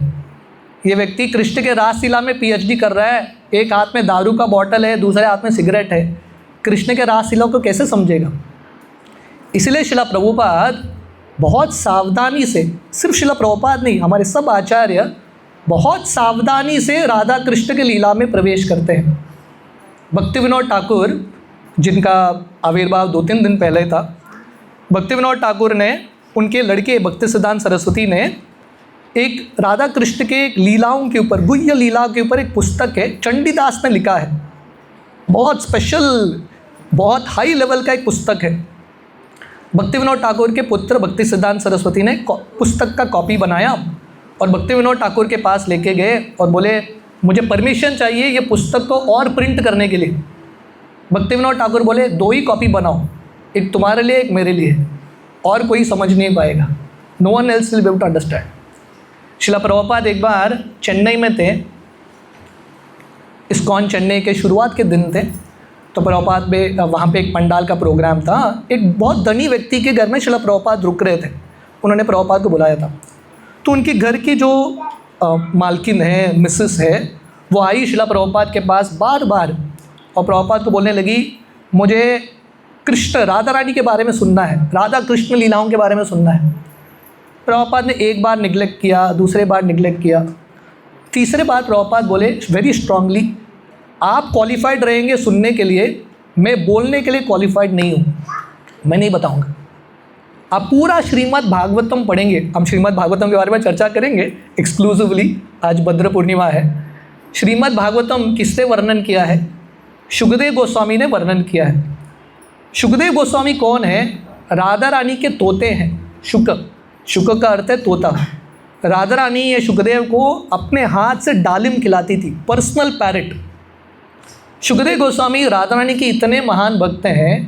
ये व्यक्ति कृष्ण के रासलीला में पीएचडी कर रहा है, एक हाथ में दारू का बॉटल है, दूसरे हाथ में सिगरेट है, कृष्ण के रासलीला को कैसे समझेगा? इसलिए शिला प्रभुपाद बहुत सावधानी से, सिर्फ शिला प्रभुपाद नहीं, हमारे सब आचार्य बहुत सावधानी से राधा कृष्ण के लीला में प्रवेश करते हैं। भक्ति विनोद ठाकुर, जिनका आविर्भाव 2-3 दिन पहले था, भक्ति विनोद ठाकुर ने, उनके लड़के भक्ति सिद्धांत सरस्वती ने एक राधा कृष्ण के लीलाओं के ऊपर, गुह्य लीला के ऊपर एक पुस्तक है, चंडीदास ने लिखा है। बहुत स्पेशल, बहुत हाई लेवल का एक पुस्तक है। भक्ति विनोद ठाकुर के पुत्र भक्ति सिद्धांत सरस्वती ने पुस्तक का कॉपी बनाया और भक्ति विनोद ठाकुर के पास लेके गए और बोले मुझे परमिशन चाहिए ये पुस्तक को और प्रिंट करने के लिए। भक्ति विनोद ठाकुर बोले 2 ही कॉपी बनाओ, एक तुम्हारे लिए एक मेरे लिए, और कोई समझ नहीं पाएगा, no one else will be able to understand. Srila Prabhupada एक बार चेन्नई में थे, इस्कॉन चेन्नई के शुरुआत के दिन थे, तो प्रभुपाद में वहाँ पे एक पंडाल का प्रोग्राम था, एक बहुत धनी व्यक्ति के घर में शिला प्रभुपाद रुक रहे थे। उन्होंने प्रभुपाद को बुलाया था। तो उनके घर की जो मालकिन है, मिसेस है, वो आई शिला प्रभुपाद के पास बार बार और प्रभुपाद को बोलने लगी, मुझे कृष्ण राधा रानी के बारे में सुनना है, राधा कृष्ण लीलाओं के बारे में सुनना है। प्रभुपाद ने एक बार निगलेक्ट किया, दूसरे बार निगलेक्ट किया, तीसरे बार प्रभुपाद बोले वेरी स्ट्रांगली, आप क्वालिफाइड रहेंगे सुनने के लिए, मैं बोलने के लिए क्वालिफाइड नहीं हूँ, मैं नहीं बताऊँगा। आप पूरा श्रीमद् भागवतम पढ़ेंगे, हम श्रीमद् भागवतम के बारे में चर्चा करेंगे एक्सक्लूसिवली, आज भद्र पूर्णिमा है। श्रीमद् भागवतम किसने वर्णन किया है? शुकदेव गोस्वामी ने वर्णन किया है। शुकदेव गोस्वामी कौन है? राधा रानी के तोते हैं। शुक का अर्थ है तोता। राधा रानी ये शुकदेव को अपने हाथ से डालिम खिलाती थी, पर्सनल पैरेट। शुकदेव गोस्वामी राधा रानी के इतने महान भक्त हैं,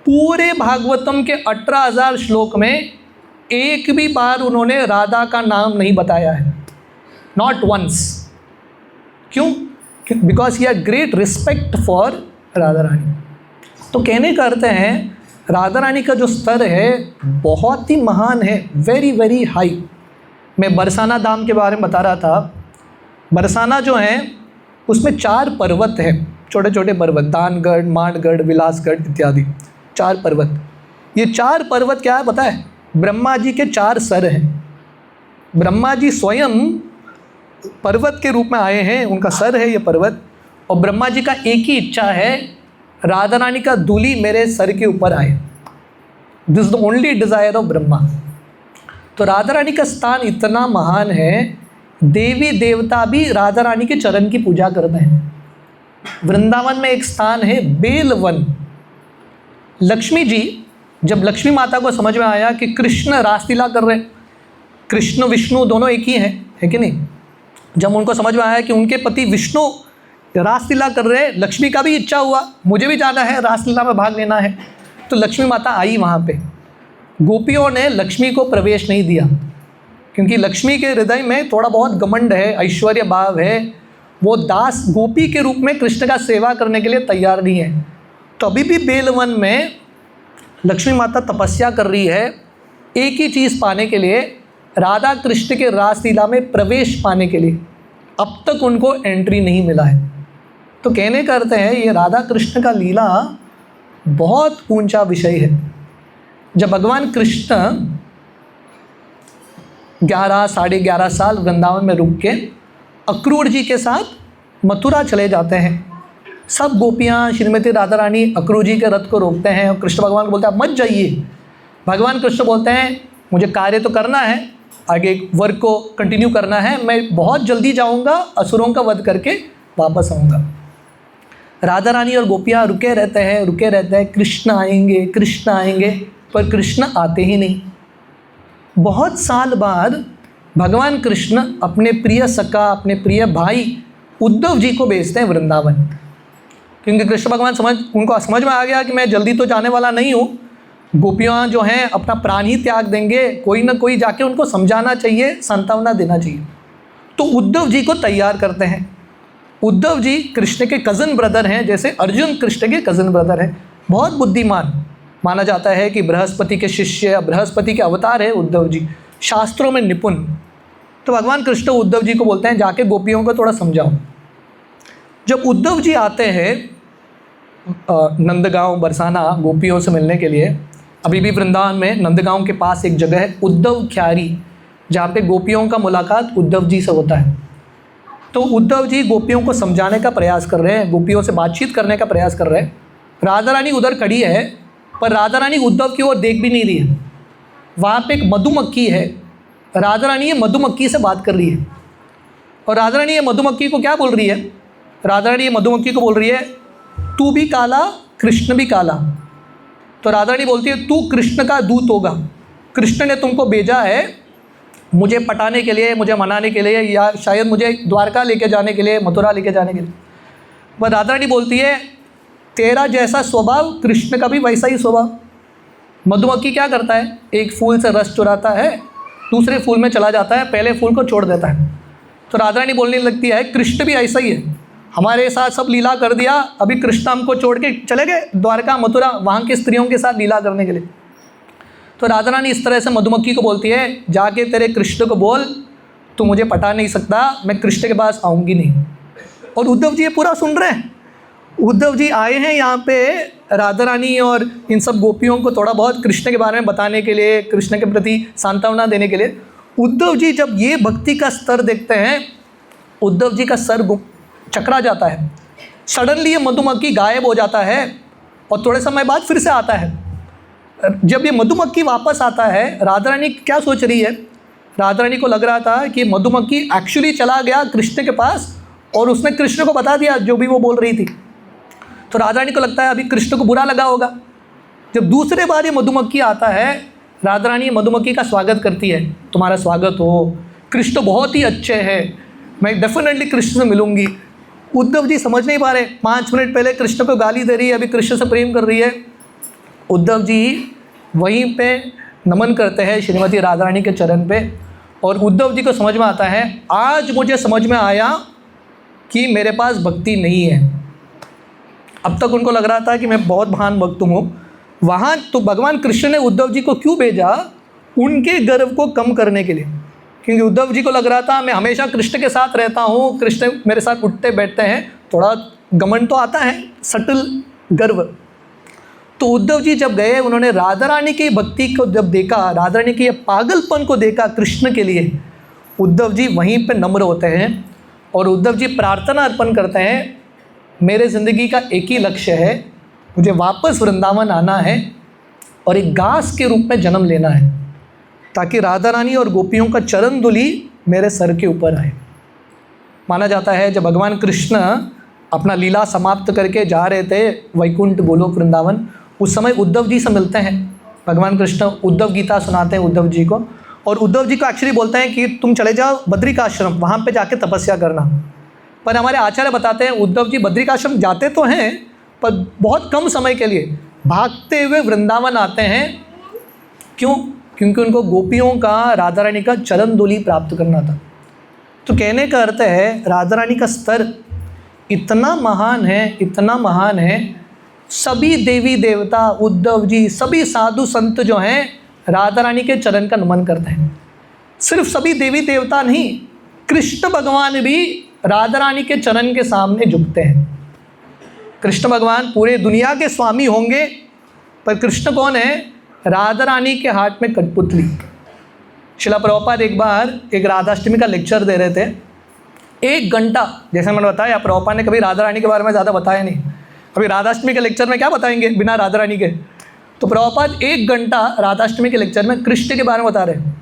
पूरे भागवतम के 18,000 श्लोक में एक भी बार उन्होंने राधा का नाम नहीं बताया है, नॉट वंस। क्यों? Because he had great respect for Radha Rani. तो कहने का अर्थ है राधा रानी का जो स्तर है बहुत ही महान है, वेरी वेरी हाई। मैं बरसाना धाम के बारे में बता रहा था। बरसाना जो है उसमें 4 पर्वत हैं, छोटे छोटे पर्वत, दानगढ़, मानगढ़, विलासगढ़ इत्यादि 4 पर्वत। ये 4 पर्वत क्या है पता है? ब्रह्मा जी के 4 सर हैं। ब्रह्मा जी स्वयं पर्वत के रूप में आए हैं, उनका सर है ये पर्वत। और ब्रह्मा जी का एक ही इच्छा है, राधा रानी का धूली मेरे सर के ऊपर आए। This the only desire of Brahma. तो राधा रानी का स्थान इतना महान है, देवी देवता भी राधा रानी के चरण की पूजा करते हैं। वृंदावन में एक स्थान है बेलवन। लक्ष्मी जी, जब लक्ष्मी माता को समझ में आया कि कृष्ण रासलीला कर रहे, कृष्ण विष्णु दोनों एक ही हैं, है कि नहीं? जब उनको समझ में आया कि उनके पति विष्णु रासलीला कर रहे, लक्ष्मी का भी इच्छा हुआ मुझे भी जाना है, रासलीला में भाग लेना है। तो लक्ष्मी माता आई वहाँ पे। गोपियों ने लक्ष्मी को प्रवेश नहीं दिया, क्योंकि लक्ष्मी के हृदय में थोड़ा बहुत घमंड है, ऐश्वर्य भाव है। वो दास गोपी के रूप में कृष्ण का सेवा करने के लिए तैयार नहीं है। तो अभी भी बेलवन में लक्ष्मी माता तपस्या कर रही है एक ही चीज़ पाने के लिए, राधा कृष्ण के रासलीला में प्रवेश पाने के लिए। अब तक उनको एंट्री नहीं मिला है। तो कहने का अर्थ है ये राधा कृष्ण का लीला बहुत ऊंचा विषय है। जब भगवान कृष्ण 11 साढ़े 11 साल वृंदावन में रुक के अक्रूर जी के साथ मथुरा चले जाते हैं, सब गोपियाँ श्रीमती राधा रानी अक्रूर जी के रथ को रोकते हैं और कृष्ण भगवान को बोलते हैं मत जाइए। भगवान कृष्ण बोलते हैं मुझे कार्य तो करना है, आगे वर्क को कंटिन्यू करना है, मैं बहुत जल्दी जाऊंगा, असुरों का वध करके वापस आऊँगा। राधा रानी और गोपियाँ रुके रहते हैं, कृष्ण आएंगे, पर कृष्ण आते ही नहीं। बहुत साल बाद भगवान कृष्ण अपने प्रिय सखा, अपने प्रिय भाई उद्धव जी को भेजते हैं वृंदावन, क्योंकि कृष्ण भगवान उनको समझ में आ गया कि मैं जल्दी तो जाने वाला नहीं हूँ, गोपियाँ जो हैं अपना प्राण ही त्याग देंगे, कोई ना कोई जाके उनको समझाना चाहिए, सांत्वना देना चाहिए। तो उद्धव जी को तैयार करते हैं। उद्धव जी कृष्ण के कज़न ब्रदर हैं, जैसे अर्जुन कृष्ण के कज़न ब्रदर हैं। बहुत बुद्धिमान माना जाता है कि बृहस्पति के शिष्य, बृहस्पति के अवतार है उद्धव जी, शास्त्रों में निपुण। तो भगवान कृष्ण उद्धव जी को बोलते हैं जाके गोपियों को थोड़ा समझाओ। जब उद्धव जी आते हैं नंदगांव बरसाना गोपियों से मिलने के लिए, अभी भी वृंदावन में नंदगांव के पास एक जगह है उद्धव ख्यारी, जहाँ पे गोपियों का मुलाकात उद्धव जी से होता है। तो उद्धव जी गोपियों को समझाने का प्रयास कर रहे हैं, गोपियों से बातचीत करने का प्रयास कर रहे हैं। राधा रानी उधर खड़ी है, पर राधा रानी उद्धव की ओर देख भी नहीं रही है। वहाँ पे एक मधुमक्खी है, राधा रानी ये मधुमक्खी से बात कर रही है। और राधा रानी ये मधुमक्खी को क्या बोल रही है? राधा रानी ये मधुमक्खी को बोल रही है तू भी काला, कृष्ण भी काला। तो राधा रानी बोलती है तू कृष्ण का दूत होगा, कृष्ण ने तुमको भेजा है मुझे पटाने के लिए, मुझे मनाने के लिए, या शायद मुझे द्वारका लेके जाने के लिए, मथुरा लेके जाने के लिए। वह राधा रानी बोलती है तेरा जैसा स्वभाव कृष्ण का भी वैसा ही स्वभाव। मधुमक्खी क्या करता है? एक फूल से रस चुराता है, दूसरे फूल में चला जाता है, पहले फूल को छोड़ देता है। तो राधा रानी बोलने लगती है कृष्ण भी ऐसा ही है, हमारे साथ सब लीला कर दिया, अभी कृष्ण हमको छोड़ के चले गए द्वारका मथुरा वहाँ की स्त्रियों के साथ लीला करने के लिए। तो राधा रानी इस तरह से मधुमक्खी को बोलती है, जाके तेरे कृष्ण को बोल तू मुझे पटा नहीं सकता, मैं कृष्ण के पास आऊँगी नहीं। और उद्धव जी ये पूरा सुन रहे हैं। उद्धव जी आए हैं यहाँ पे राधा रानी और इन सब गोपियों को थोड़ा बहुत कृष्ण के बारे में बताने के लिए, कृष्ण के प्रति सांत्वना देने के लिए। उद्धव जी जब ये भक्ति का स्तर देखते हैं, उद्धव जी का सर चकरा जाता है। सडनली ये मधुमक्खी गायब हो जाता है और थोड़े समय बाद फिर से आता है। जब ये मधुमक्खी वापस आता है, राधा रानी क्या सोच रही है? राधा रानी को लग रहा था कि मधुमक्खी एक्चुअली चला गया कृष्ण के पास और उसने कृष्ण को बता दिया जो भी वो बोल रही थी। तो राधा रानी को लगता है अभी कृष्ण को बुरा लगा होगा। जब दूसरे बार ये मधुमक्खी आता है, राधा रानी मधुमक्खी का स्वागत करती है, तुम्हारा स्वागत हो, कृष्ण बहुत ही अच्छे हैं, मैं डेफिनेटली कृष्ण से मिलूंगी। उद्धव जी समझ नहीं पा रहे, 5 मिनट पहले कृष्ण को गाली दे रही है, अभी कृष्ण से प्रेम कर रही है। उद्धव जी वहीं पे नमन करते हैं श्रीमती राधा रानी के चरण पे और उद्धव जी को समझ में आता है, आज मुझे समझ में आया कि मेरे पास भक्ति नहीं है। अब तक उनको लग रहा था कि मैं बहुत महान भक्त हूँ। वहाँ तो भगवान कृष्ण ने उद्धव जी को क्यों भेजा? उनके गर्व को कम करने के लिए, क्योंकि उद्धव जी को लग रहा था मैं हमेशा कृष्ण के साथ रहता हूँ, कृष्ण मेरे साथ उठते बैठते हैं, थोड़ा घमंड तो आता है, सटल गर्व। तो उद्धव जी जब गए, उन्होंने राधा रानी की भक्ति को जब देखा, राधा रानी के पागलपन को देखा कृष्ण के लिए, उद्धव जी वहीं पे नम्र होते हैं और उद्धव जी प्रार्थना अर्पण करते हैं, मेरे ज़िंदगी का एक ही लक्ष्य है, मुझे वापस वृंदावन आना है और एक घास के रूप में जन्म लेना है ताकि राधा रानी और गोपियों का चरण धूलि मेरे सर के ऊपर आए। माना जाता है जब भगवान कृष्ण अपना लीला समाप्त करके जा रहे थे वैकुंठ गोलोक वृंदावन, उस समय उद्धव जी से मिलते हैं। भगवान कृष्ण उद्धव गीता सुनाते हैं उद्धव जी को और उद्धव जी को एक्चुअली बोलते हैं कि तुम चले जाओ बद्रिकाश्रम, वहाँ पे जाके तपस्या करना। पर हमारे आचार्य बताते हैं उद्धव जी बद्रिकाश्रम जाते तो हैं पर बहुत कम समय के लिए, भागते हुए वृंदावन आते हैं। क्यों? क्योंकि उनको गोपियों का, राधा रानी का चरण धूलि प्राप्त करना था। तो कहने का अर्थ है राधा रानी का स्तर इतना महान है, इतना महान है। सभी देवी देवता, उद्धव जी, सभी साधु संत जो हैं राधा रानी के चरण का नमन करते हैं। सिर्फ सभी देवी देवता नहीं, कृष्ण भगवान भी राधा रानी के चरण के सामने झुकते हैं। कृष्ण भगवान पूरे दुनिया के स्वामी होंगे, पर कृष्ण कौन है? राधा रानी के हाथ में कठपुतली। शिला प्रभुपाद एक बार एक राधाष्टमी का लेक्चर दे रहे थे, 1 घंटा। जैसे मैंने बताया, प्रभुपाद ने कभी राधा रानी के बारे में ज़्यादा बताया नहीं। अभी राधाष्टमी के लेक्चर में क्या बताएंगे बिना राधा रानी के? तो प्रभुपाद 1 घंटा राधाष्टमी के लेक्चर में कृष्ण के बारे में बता रहे हैं।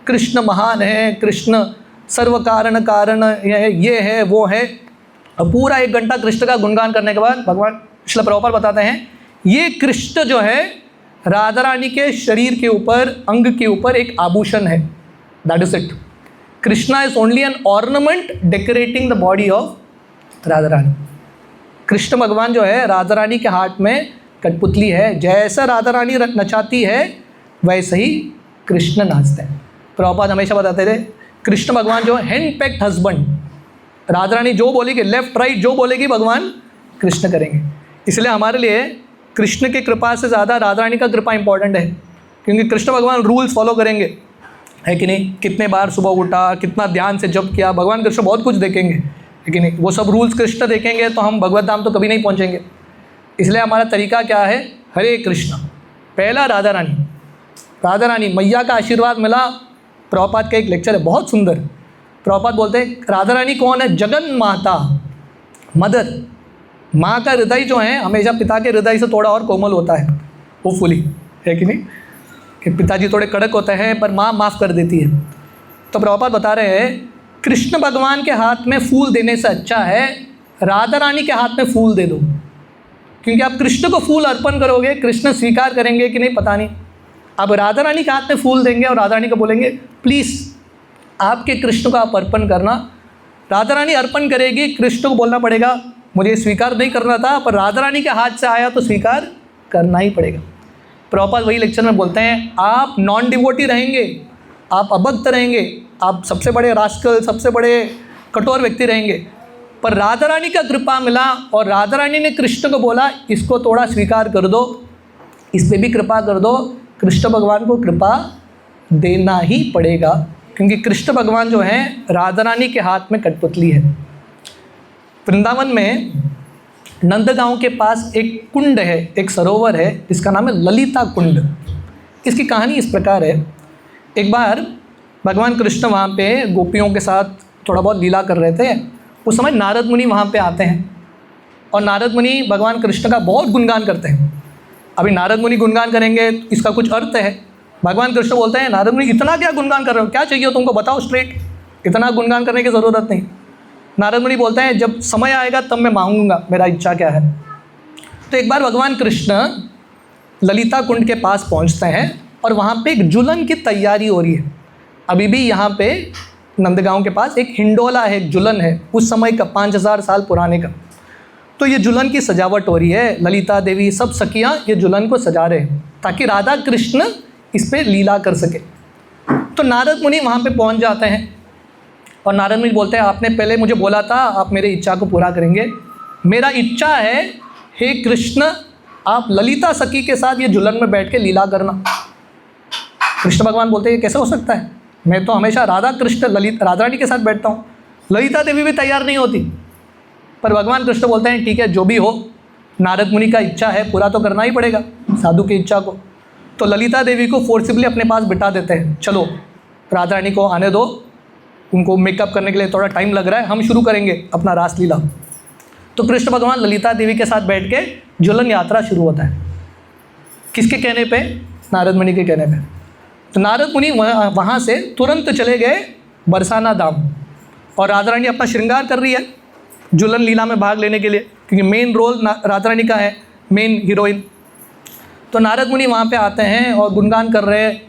कृष्ण महान है, कृष्ण सर्व कारण कारण ये है वो है। अब पूरा 1 घंटा कृष्ण का गुणगान करने के बाद भगवान शिला प्रभुपाद बताते हैं, ये कृष्ण जो है राधा रानी के शरीर के ऊपर, अंग के ऊपर एक आभूषण है। That is it. Krishna is only an ornament decorating the body of Radha Rani. Krishna भगवान जो है राधा रानी के हाथ में कठपुतली है। जैसा राधा रानी नचाती है वैसे ही कृष्ण नाचते हैं। प्रभुपाद हमेशा बताते थे कृष्ण भगवान जो hand packed husband, Radha Rani जो बोलेगी, लेफ्ट राइट जो बोलेगी भगवान कृष्ण करेंगे। इसलिए हमारे लिए कृष्ण की कृपा से ज़्यादा राधा रानी का कृपा इंपॉर्टेंट है, क्योंकि कृष्ण भगवान रूल्स फॉलो करेंगे, है कि नहीं? कितने बार सुबह उठा, कितना ध्यान से जप किया, भगवान कृष्ण बहुत कुछ देखेंगे, है कि नहीं? वो सब रूल्स कृष्ण देखेंगे तो हम भगवत धाम तो कभी नहीं पहुँचेंगे। इसलिए हमारा तरीका क्या है? हरे कृष्ण। पहला राधा रानी, राधा रानी मैया का आशीर्वाद मिला। प्रभुपाद का एक लेक्चर है बहुत सुंदर। प्रभुपाद बोलते हैं राधा रानी कौन है? जगन माता, मदर। माँ का हृदय जो है हमेशा पिता के हृदय से थोड़ा और कोमल होता है, होपफुली, है कि नहीं? कि पिताजी थोड़े कड़क होते हैं पर माँ माफ़ कर देती है। तो प्रभुपाद बता रहे हैं कृष्ण भगवान के हाथ में फूल देने से अच्छा है राधा रानी के हाथ में फूल दे दो, क्योंकि आप कृष्ण को फूल अर्पण करोगे, कृष्ण स्वीकार करेंगे कि नहीं पता नहीं। अब राधा रानी के हाथ में फूल देंगे और राधा रानी को बोलेंगे प्लीज़ आपके कृष्ण को आप अर्पण करना। राधा रानी अर्पण करेगी, कृष्ण को बोलना पड़ेगा मुझे स्वीकार नहीं करना था, पर राधा रानी के हाथ से आया तो स्वीकार करना ही पड़ेगा। प्रभुपाद वही लेक्चर में बोलते हैं आप नॉन डिवोटी रहेंगे, आप अभक्त रहेंगे, आप सबसे बड़े रास्कल, सबसे बड़े कठोर व्यक्ति रहेंगे, पर राधा रानी का कृपा मिला और राधा रानी ने कृष्ण को बोला इसको थोड़ा स्वीकार कर दो, इस पर भी कृपा कर दो। कृष्ण भगवान को कृपा देना ही पड़ेगा, क्योंकि कृष्ण भगवान जो हैं राधा रानी के हाथ में कठपुतली है। वृंदावन में नंदगांव के पास एक कुंड है, एक सरोवर है जिसका नाम है ललिता कुंड। इसकी कहानी इस प्रकार है, एक बार भगवान कृष्ण वहाँ पे गोपियों के साथ थोड़ा बहुत लीला कर रहे थे। उस समय नारद मुनि वहाँ पे आते हैं और नारद मुनि भगवान कृष्ण का बहुत गुणगान करते हैं। अभी नारद मुनि गुणगान करेंगे इसका कुछ अर्थ है। भगवान कृष्ण बोलते हैं नारद मुनि इतना क्या गुणगान कर रहे हो, क्या चाहिए तुमको बताओ स्ट्रेट, इतना गुणगान करने की ज़रूरत नहीं। नारद मुनि बोलते हैं जब समय आएगा तब मैं मांगूंगा, मेरा इच्छा क्या है। तो एक बार भगवान कृष्ण ललिता कुंड के पास पहुंचते हैं और वहाँ पे एक जुलन की तैयारी हो रही है। अभी भी यहाँ पे नंदगांव के पास एक हिंडोला है, एक जुलन है, उस समय का 5000 साल पुराने का। तो ये जुलन की सजावट हो रही है, ललिता देवी सब सखियाँ ये जुलन को सजा रहे हैं ताकि राधा कृष्ण इस पर लीला कर सके। तो नारद मुनि वहाँ पे पहुँच जाते हैं और नारद मुनि बोलते हैं आपने पहले मुझे बोला था आप मेरे इच्छा को पूरा करेंगे। मेरा इच्छा है हे कृष्ण आप ललिता सखी के साथ ये जुलन में बैठ के लीला करना। कृष्ण भगवान बोलते हैं ये कैसे हो सकता है, मैं तो हमेशा राधा कृष्ण राधा रानी के साथ बैठता हूँ, ललिता देवी भी तैयार नहीं होती। पर भगवान कृष्ण बोलते हैं ठीक है जो भी हो, नारद मुनि का इच्छा है पूरा तो करना ही पड़ेगा साधु की इच्छा को। तो ललिता देवी को फोर्सिबली अपने पास बिठा देते हैं, चलो राधा रानी को आने दो, उनको मेकअप करने के लिए थोड़ा टाइम लग रहा है, हम शुरू करेंगे अपना रासलीला। तो कृष्ण भगवान ललिता देवी के साथ बैठ के जुलन यात्रा शुरू होता है। किसके कहने पे? नारद मुनि के कहने पे। तो नारद मुनि वहाँ से तुरंत चले गए बरसाना धाम और राधा रानी अपना श्रृंगार कर रही है जुलन लीला में भाग लेने के लिए, क्योंकि मेन रोल राधा रानी का है, मेन हीरोइन। तो नारद मुनि वहाँ पे आते हैं और गुणगान कर रहे हैं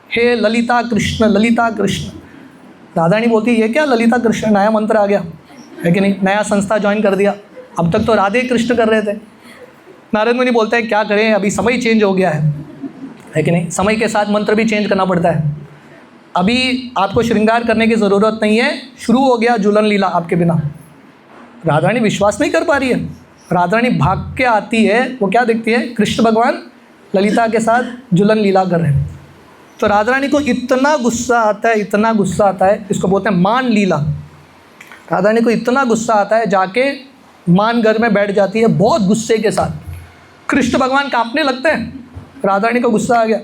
हे ललिता कृष्ण ललिता कृष्ण। राधा रानी बोलती ये क्या ललिता कृष्ण, नया मंत्र आ गया है कि नहीं, नया संस्था ज्वाइन कर दिया, अब तक तो राधे कृष्ण कर रहे थे। नारद मुनि बोलते हैं क्या करें अभी समय चेंज हो गया है कि नहीं, समय के साथ मंत्र भी चेंज करना पड़ता है। अभी आपको श्रृंगार करने की ज़रूरत नहीं है, शुरू हो गया जुलन लीला आपके बिना। राधा रानी विश्वास नहीं कर पा रही है। राधा रानी भाग के आती है, वो क्या देखती है कृष्ण भगवान ललिता के साथ जुलन लीला कर रहे हैं। तो राधा रानी को इतना गुस्सा आता है, इतना गुस्सा आता है, इसको बोलते हैं मान लीला। राधा रानी को इतना गुस्सा आता है जाके मान घर में बैठ जाती है बहुत गुस्से के साथ। कृष्ण भगवान कांपने लगते हैं, राधा रानी को गुस्सा आ गया।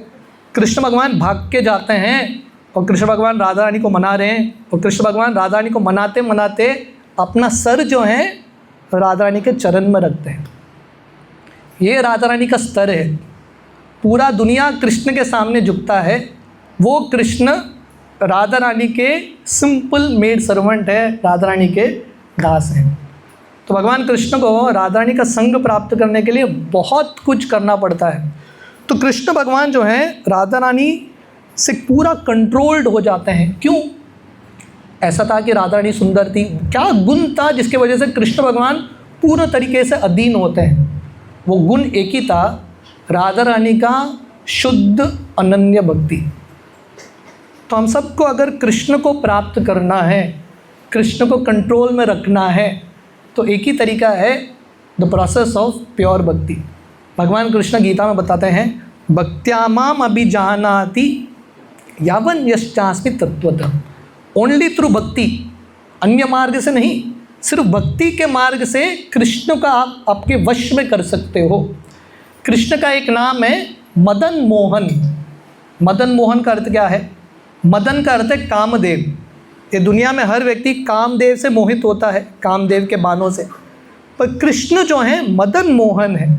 कृष्ण भगवान भाग के जाते हैं और कृष्ण भगवान राधा रानी को मना रहे हैं और कृष्ण भगवान राधा रानी को मनाते मनाते अपना सर जो है राधा रानी के चरण में रखते हैं। ये राधा रानी का स्तर है, पूरा दुनिया कृष्ण के सामने झुकता है। वो कृष्ण राधा रानी के सिंपल मेड सर्वेंट है, राधा रानी के दास हैं। तो भगवान कृष्ण को राधा रानी का संग प्राप्त करने के लिए बहुत कुछ करना पड़ता है। तो कृष्ण भगवान जो हैं राधा रानी से पूरा कंट्रोल्ड हो जाते हैं। क्यों? ऐसा था कि राधा रानी सुंदर थी, क्या गुण था जिसके वजह से कृष्ण भगवान पूर्ण तरीके से अधीन होते हैं? वो गुण एक ही था, राधा रानी का शुद्ध अनन्य भक्ति। तो हम सबको अगर कृष्ण को प्राप्त करना है, कृष्ण को कंट्रोल में रखना है, तो एक ही तरीका है द प्रोसेस ऑफ प्योर भक्ति। भगवान कृष्ण गीता में बताते हैं भक्त्या माम अभिजानाति यावन यश्चास्मि तत्वतः। ओनली थ्रू भक्ति, अन्य मार्ग से नहीं, सिर्फ भक्ति के मार्ग से कृष्ण का आप आपके वश में कर सकते हो। कृष्ण का एक नाम है मदन मोहन। मदन मोहन का अर्थ क्या है? मदन का अर्थ है कामदेव। ये दुनिया में हर व्यक्ति कामदेव से मोहित होता है, कामदेव के बाणों से, पर कृष्ण जो हैं मदन मोहन है।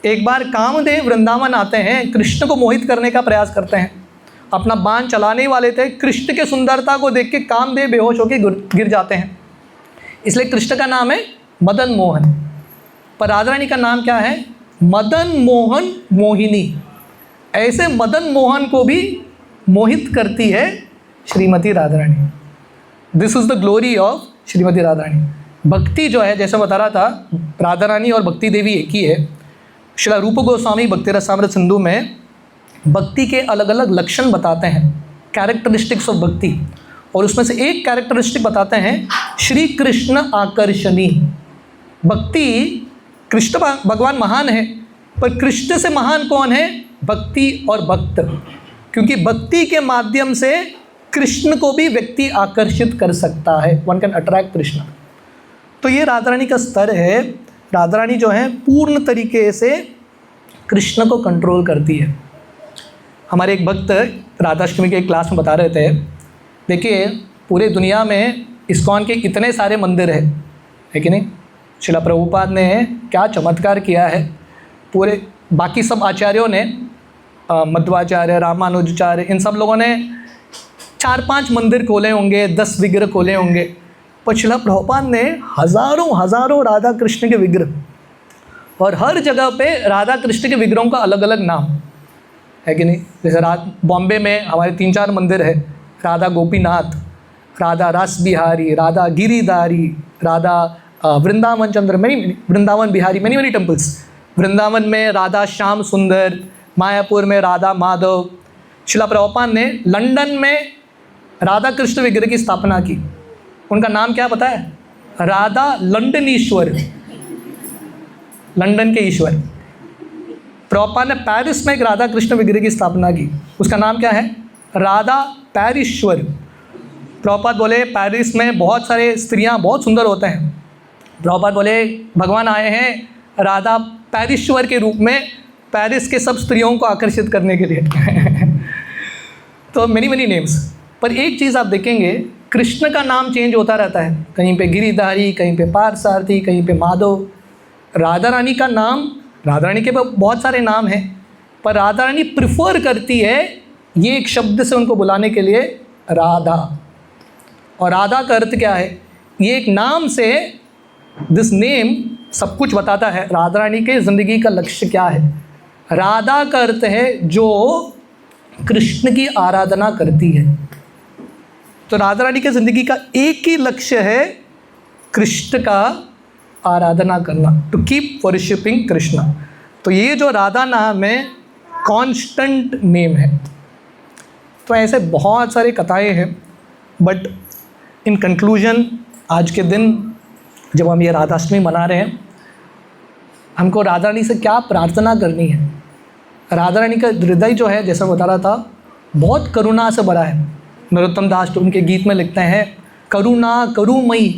एक बार कामदेव वृंदावन आते हैं, कृष्ण को मोहित करने का प्रयास करते हैं, अपना बाण चलाने वाले थे, कृष्ण के सुंदरता को देख के कामदेव बेहोश होकर गिर जाते हैं, इसलिए कृष्ण का नाम है मदन मोहन। पर राधा रानी का नाम क्या है? मदन मोहन मोहिनी। ऐसे मदन मोहन को भी मोहित करती है Shrimati Radha Rani. This is the glory of Shrimati Radha Rani. भक्ति जो है, जैसे बता रहा था, राधा रानी और भक्ति देवी एक ही है। श्रील रूप गोस्वामी भक्ति रसामृत सिंधु में भक्ति के अलग अलग लक्षण बताते हैं, कैरेक्टरिस्टिक्स ऑफ भक्ति। और उसमें से एक कैरेक्टरिस्टिक बताते हैं श्री कृष्ण आकर्षणी। भक्ति, कृष्ण भगवान महान है, पर कृष्ण से महान कौन है? भक्ति और भक्त। क्योंकि भक्ति के माध्यम से कृष्ण को भी व्यक्ति आकर्षित कर सकता है, वन कैन अट्रैक्ट कृष्ण। तो ये राधा रानी का स्तर है। राधा रानी जो है पूर्ण तरीके से कृष्ण को कंट्रोल करती है। हमारे एक भक्त राधाष्टमी के एक क्लास में बता रहे थे, देखिए पूरे दुनिया में इस्कॉन के इतने सारे मंदिर है कि नहीं? श्रील प्रभुपाद ने क्या चमत्कार किया है। पूरे बाकी सब आचार्यों ने, मध्वाचार्य, रामानुजाचार्य, इन सब लोगों ने 4-5 मंदिर खोले होंगे, 10 विग्रह खोले होंगे, पर श्रील प्रभुपाद ने हज़ारों राधा कृष्ण के विग्रह, और हर जगह पे राधा कृष्ण के विग्रहों का अलग अलग नाम है कि नहीं? जैसे बॉम्बे में हमारे 3-4 मंदिर है, राधा गोपीनाथ, राधा रास बिहारी, राधा गिरिधारी, राधा वृंदावन चंद्र, वृंदावन बिहारी, मैनी टेम्पल्स। वृंदावन में राधा श्याम सुंदर, मायापुर में राधा माधव। श्रील प्रभुपाद ने लंदन में राधा कृष्ण विग्रह की स्थापना की। उनका नाम क्या पता है? राधा लंदन ईश्वर, लंदन के ईश्वर। प्रभुपाद ने पेरिस में एक राधा कृष्ण विग्रह की स्थापना की, उसका नाम क्या है? राधा पैरीश्वर। प्रभुपाद बोले पेरिस में बहुत सारे स्त्रियां बहुत सुंदर होते हैं। प्रभुपाद बोले भगवान आए हैं राधा पैरीश्वर के रूप में पेरिस के सब स्त्रियों को आकर्षित करने के लिए। तो मेनी नेम्स। पर एक चीज़ आप देखेंगे, कृष्ण का नाम चेंज होता रहता है, कहीं पे गिरिधारी, कहीं पे पार्थसारथी, कहीं पे माधव। राधा रानी का नाम, राधा रानी के बहुत सारे नाम हैं, पर राधा रानी प्रिफर करती है ये एक शब्द से उनको बुलाने के लिए, राधा। और राधा का अर्थ क्या है? ये एक नाम से, दिस नेम सब कुछ बताता है राधा रानी के ज़िंदगी का लक्ष्य क्या है। राधा का अर्थ है जो कृष्ण की आराधना करती है। तो राधा रानी की ज़िंदगी का एक ही लक्ष्य है, कृष्ण का आराधना करना, टू कीप वर्शिपिंग कृष्णा। तो ये जो राधा नाम है कांस्टेंट नेम है। तो ऐसे बहुत सारे कथाएं हैं, बट इन कंक्लूजन आज के दिन जब हम ये राधाष्टमी मना रहे हैं, हमको राधा रानी से क्या प्रार्थना करनी है? राधा रानी का हृदय जो है, जैसा बता रहा था, बहुत करुणा से भरा है। नरोत्तम दास उनके गीत में लिखते हैं, करुणा करुमयी।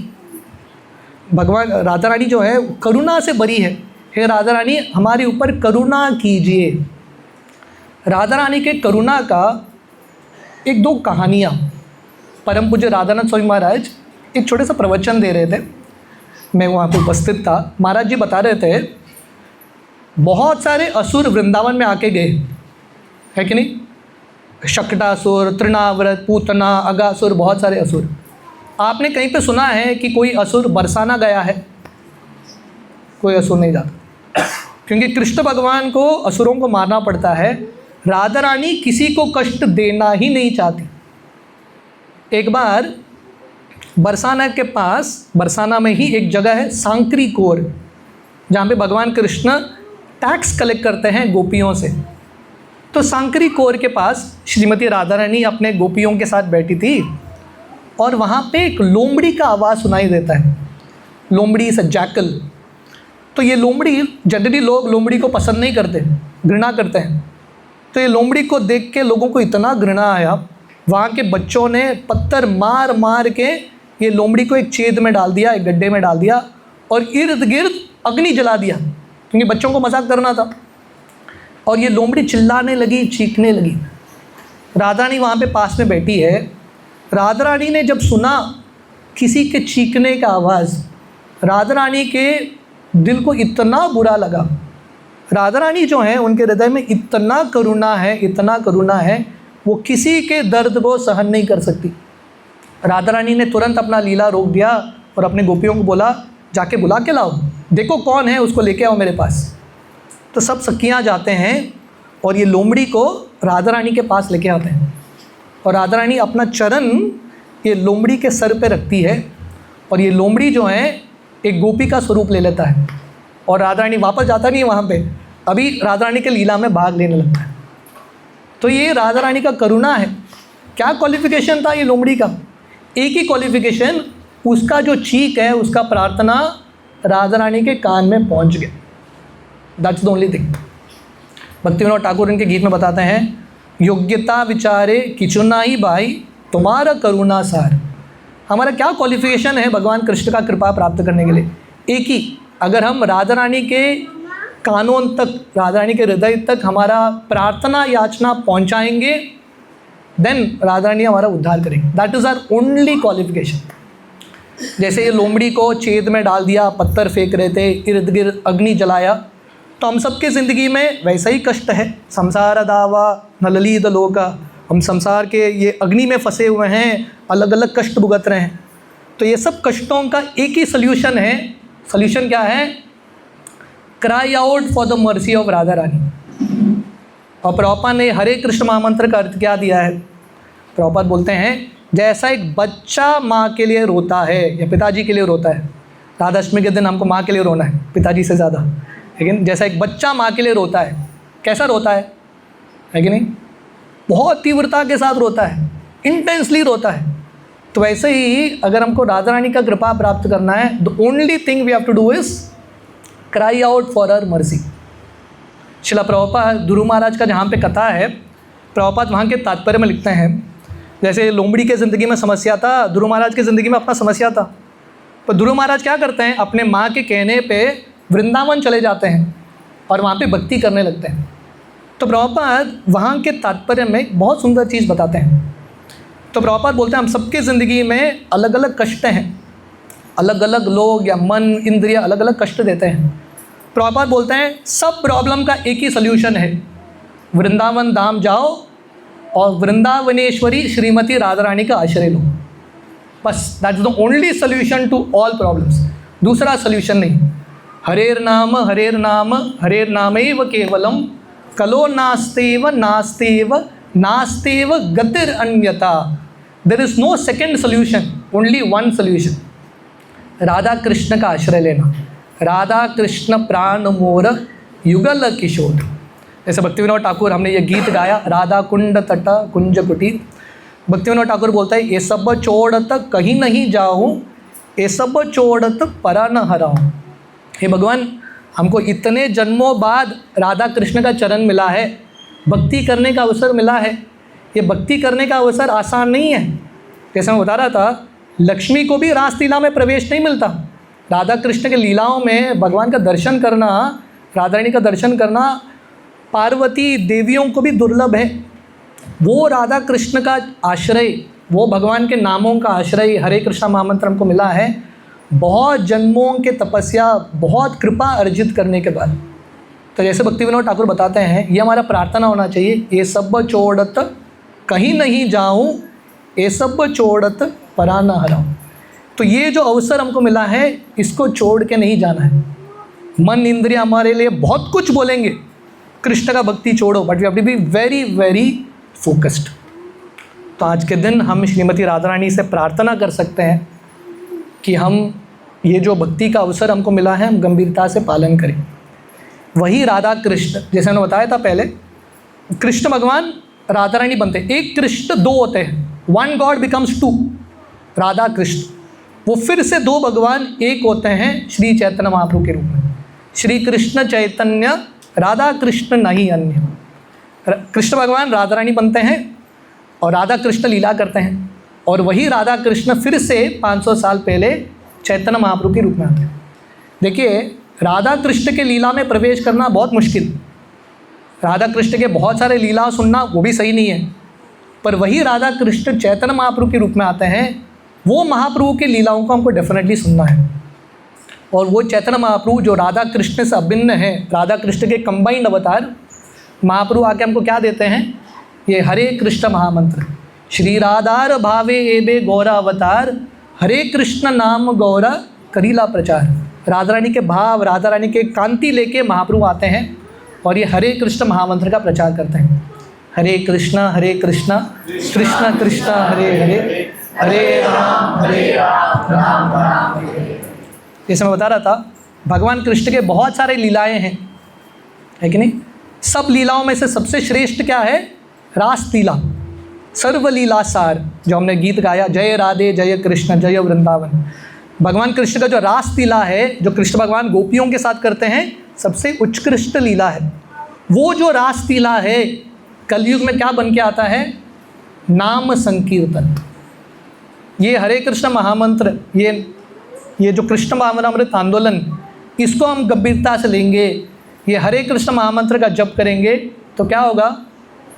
भगवान राधा रानी जो है करुणा से भरी है। हे राधा रानी हमारे ऊपर करुणा कीजिए। राधा रानी के करुणा का एक दो कहानियाँ, परम पूज्य राधानाथ स्वामी महाराज एक छोटे सा प्रवचन दे रहे थे, मैं वहाँ पे उपस्थित था। महाराज जी बता रहे थे, बहुत सारे असुर वृंदावन में आके गए, है कि नहीं? शकटासुर, तृणाव्रत, पूतना, अगासुर, बहुत सारे असुर। आपने कहीं पे सुना है कि कोई असुर बरसाना गया है? कोई असुर नहीं जाता, क्योंकि कृष्ण भगवान को असुरों को मारना पड़ता है। राधा रानी किसी को कष्ट देना ही नहीं चाहती। एक बार बरसाना के पास, बरसाना में ही एक जगह है सांकरी कोर, जहाँ पे भगवान कृष्ण टैक्स कलेक्ट करते हैं गोपियों से। तो सांकरी कोर के पास श्रीमती राधा रानी अपने गोपियों के साथ बैठी थी, और वहाँ पे एक लोमड़ी का आवाज़ सुनाई देता है। लोमड़ी इज़ अ जैकल। तो ये लोमड़ी, जनरली लोग लोमड़ी को पसंद नहीं करते, घृणा करते हैं। तो ये लोमड़ी को देख के लोगों को इतना घृणा आया, वहाँ के बच्चों ने पत्थर मार मार के ये लोमड़ी को एक छेद में डाल दिया, एक गड्ढे में डाल दिया, और इर्द गिर्द अग्नि जला दिया, क्योंकि बच्चों को मजाक करना था। और ये लोमड़ी चिल्लाने लगी, चीखने लगी। राधा रानी वहाँ पे पास में बैठी है। राधा रानी ने जब सुना किसी के चीखने का आवाज़, राधा रानी के दिल को इतना बुरा लगा। राधा रानी जो है उनके हृदय में इतना करुणा है, इतना करुणा है, वो किसी के दर्द को सहन नहीं कर सकती। राधा रानी ने तुरंत अपना लीला रोक दिया और अपने गोपियों को बोला, जाके बुला के लाओ, देखो कौन है, उसको लेके आओ मेरे पास। तो सब सखियाँ जाते हैं और ये लोमड़ी को राधा रानी के पास लेके आते हैं, और राधा रानी अपना चरण ये लोमड़ी के सर पे रखती है, और ये लोमड़ी जो है एक गोपी का स्वरूप ले लेता है, और राधा रानी वापस जाता नहीं है वहाँ पे, अभी राधा रानी के लीला में भाग लेने लगता है। तो ये राधा रानी का करुणा है। क्या क्वालिफिकेशन था ये लोमड़ी का? एक ही क्वालिफिकेशन, उसका जो चीख है, उसका प्रार्थना राधा रानी के कान में पहुंच गया। That's the only thing. Bhaktivinod Thakur इनके गीत में बताते हैं, योग्यता विचारे किचुना ही भाई तुम्हारा करुणा सार। हमारा क्या क्वालिफिकेशन है भगवान कृष्ण का कृपा प्राप्त करने के लिए? एक ही, अगर हम राधा रानी के कानों तक, राधा रानी के हृदय तक हमारा प्रार्थना याचना पहुंचाएंगे, देन राधा रानी हमारा उद्धार करेंगे। That is our only qualification. जैसे ये लोमड़ी को छेद में डाल दिया, पत्थर फेंक रहे थे, इर्द गिर्द अग्नि जलाया, तो हम सबके ज़िंदगी में वैसा ही कष्ट है। संसार दावा नललीद लोका, हम संसार के ये अग्नि में फंसे हुए हैं, अलग अलग कष्ट भुगत रहे हैं। तो ये सब कष्टों का एक ही सल्यूशन है। सल्यूशन क्या है? Cry out for the mercy of Radha Rani. और प्रभुपाद ने हरे कृष्ण महामंत्र का अर्थ क्या दिया है? प्रभुपाद बोलते हैं, जैसा एक बच्चा माँ के लिए रोता है या पिताजी के लिए रोता है, राधाष्टमी के दिन हमको माँ के लिए रोना है पिताजी से ज़्यादा, लेकिन जैसा एक बच्चा माँ के लिए रोता है, कैसा रोता है कि नहीं? बहुत तीव्रता के साथ रोता है, इंटेंसली रोता है। तो वैसे ही अगर हमको राधा रानी का कृपा प्राप्त करना है, the only thing we have to do is cry out for her mercy. Srila Prabhupada Guru Maharaj का जहाँ पे कथा है, प्रभुपाद वहाँ के तात्पर्य में लिखते हैं, जैसे लोमड़ी के ज़िंदगी में समस्या था, गुरु महाराज की ज़िंदगी में अपना समस्या था। तो गुरु महाराज क्या करते हैं, अपने माँ के कहने पे वृंदावन चले जाते हैं और वहाँ पे भक्ति करने लगते हैं। तो प्रभुपाद वहाँ के तात्पर्य में बहुत सुंदर चीज़ बताते हैं। तो प्रभुपाद बोलते हैं, हम सबके ज़िंदगी में अलग अलग कष्ट हैं, अलग अलग लोग या मन इंद्रिय अलग अलग कष्ट देते हैं। प्रभुपाद बोलते हैं, सब प्रॉब्लम का एक ही सल्यूशन है, वृंदावन धाम जाओ और वृंदावनेश्वरी श्रीमती राधा रानी का आश्रय लो। बस that is the only solution to all problems. दूसरा सल्यूशन नहीं। हरेर नाम हरेर नामैव केवलम कलो नास्तेव नास्तेव नास्तेव गतिर अन्यथा। There is no second solution, only one solution, Radha Krishna का आश्रय लेना। राधा कृष्ण प्राण मोर युगल किशोर। जैसे भक्तिविनोद ठाकुर, हमने ये गीत गाया, राधा कुंड तट कुंज कुटीर। भक्तिविनोद ठाकुर बोलता है, ये सब छोड़त कहीं नहीं जाऊँ, ये सब छोड़त परा न हराऊँ। हे भगवान, हमको इतने जन्मों बाद राधा कृष्ण का चरण मिला है, भक्ति करने का अवसर मिला है। ये भक्ति करने का अवसर आसान नहीं है। जैसे मैं बता रहा था, लक्ष्मी को भी रासलीला में प्रवेश नहीं मिलता। राधा कृष्ण के लीलाओं में भगवान का दर्शन करना, राधा रानी का दर्शन करना पार्वती देवियों को भी दुर्लभ है। वो राधा कृष्ण का आश्रय, वो भगवान के नामों का आश्रय हरे कृष्णा महामंत्र हमको मिला है बहुत जन्मों के तपस्या, बहुत कृपा अर्जित करने के बाद। तो जैसे भक्तिविनोद ठाकुर बताते हैं, ये हमारा प्रार्थना होना चाहिए, ये सब छोड़त कहीं नहीं जाऊँ, ये सब छोड़त परा न हराऊँ। तो ये जो अवसर हमको मिला है, इसको छोड़ के नहीं जाना है। मन इंद्रिय हमारे लिए बहुत कुछ बोलेंगे, कृष्ण का भक्ति छोड़ो, but we have to be very very focused. तो आज के दिन हम श्रीमती राधा रानी से प्रार्थना कर सकते हैं कि हम ये जो भक्ति का अवसर हमको मिला है, हम गंभीरता से पालन करें। वही राधा कृष्ण, जैसे मैंने बताया था पहले, कृष्ण भगवान राधा रानी बनते हैं। एक कृष्ण दो होते हैं, one God becomes two, Radha Krishna. वो फिर से दो भगवान एक होते हैं श्री चैतन्य महाप्रभु के रूप में। श्री कृष्ण चैतन्य राधा कृष्ण नहीं अन्य। कृष्ण भगवान राधा रानी बनते हैं और राधा कृष्ण लीला करते हैं, और वही राधा कृष्ण फिर से 500 साल पहले चैतन्य महाप्रभु के रूप में आते हैं। देखिए, राधा कृष्ण के लीला में प्रवेश करना बहुत मुश्किल, राधा कृष्ण के बहुत सारे लीला सुनना वो भी सही नहीं है, पर वही राधा कृष्ण चैतन्य महाप्रभु के रूप में आते हैं, वो महाप्रभु की लीलाओं को हमको डेफिनेटली सुनना है। और वो चैतन्य महाप्रभु जो राधा कृष्ण से अभिन्न है, राधा कृष्ण के कंबाइंड अवतार महाप्रभु आके हमको क्या देते हैं? ये हरे कृष्ण महामंत्र, श्री राधार भावे एबे गौरा अवतार, हरे कृष्ण नाम गौरा करीला प्रचार। राधा रानी के भाव, राधा रानी के कांति लेके महाप्रभु आते हैं और ये हरे कृष्ण महामंत्र का प्रचार करते हैं। हरे कृष्ण कृष्ण कृष्ण हरे हरे, हरे राम राम राम हरे। जैसे मैं बता रहा था, भगवान कृष्ण के बहुत सारे लीलाएं हैं, है कि नहीं? सब लीलाओं में से सबसे श्रेष्ठ क्या है? रास लीला। सर्वलीला सार, जो हमने गीत गाया, जय राधे जय कृष्ण जय वृंदावन, भगवान कृष्ण का जो रास लीला है, जो कृष्ण भगवान गोपियों के साथ करते हैं, सबसे उत्कृष्ट लीला है। वो जो रास लीला है, कलयुग में क्या बन के आता है? नाम संकीर्तन। ये हरे कृष्ण महामंत्र, ये जो कृष्ण भावनामृत आंदोलन, इसको हम गंभीरता से लेंगे, ये हरे कृष्ण महामंत्र का जप करेंगे, तो क्या होगा?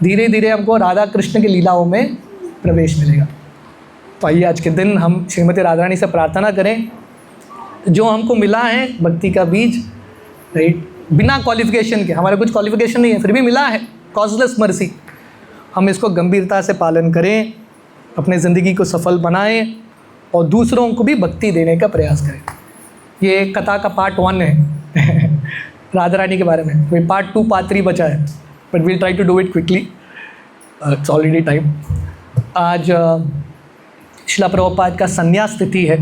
धीरे धीरे हमको राधा कृष्ण की लीलाओं में प्रवेश मिलेगा। तो आइए आज के दिन हम श्रीमती राधा रानी से प्रार्थना करें, जो हमको मिला है भक्ति का बीज, राइट, बिना क्वालिफिकेशन के, हमारा कुछ क्वालिफिकेशन नहीं है, फिर भी मिला है, कॉजलेस मर्सी, हम इसको गंभीरता से पालन करें, अपने ज़िंदगी को सफल बनाएं और दूसरों को भी भक्ति देने का प्रयास करें। ये कथा का पार्ट 1 है राधा रानी के बारे में। कोई पार्ट 2 पार्ट 3 बचा है, but we'll try to do it quickly, it's already time. आज शिला प्रभुपाद का संन्यास तिथि है।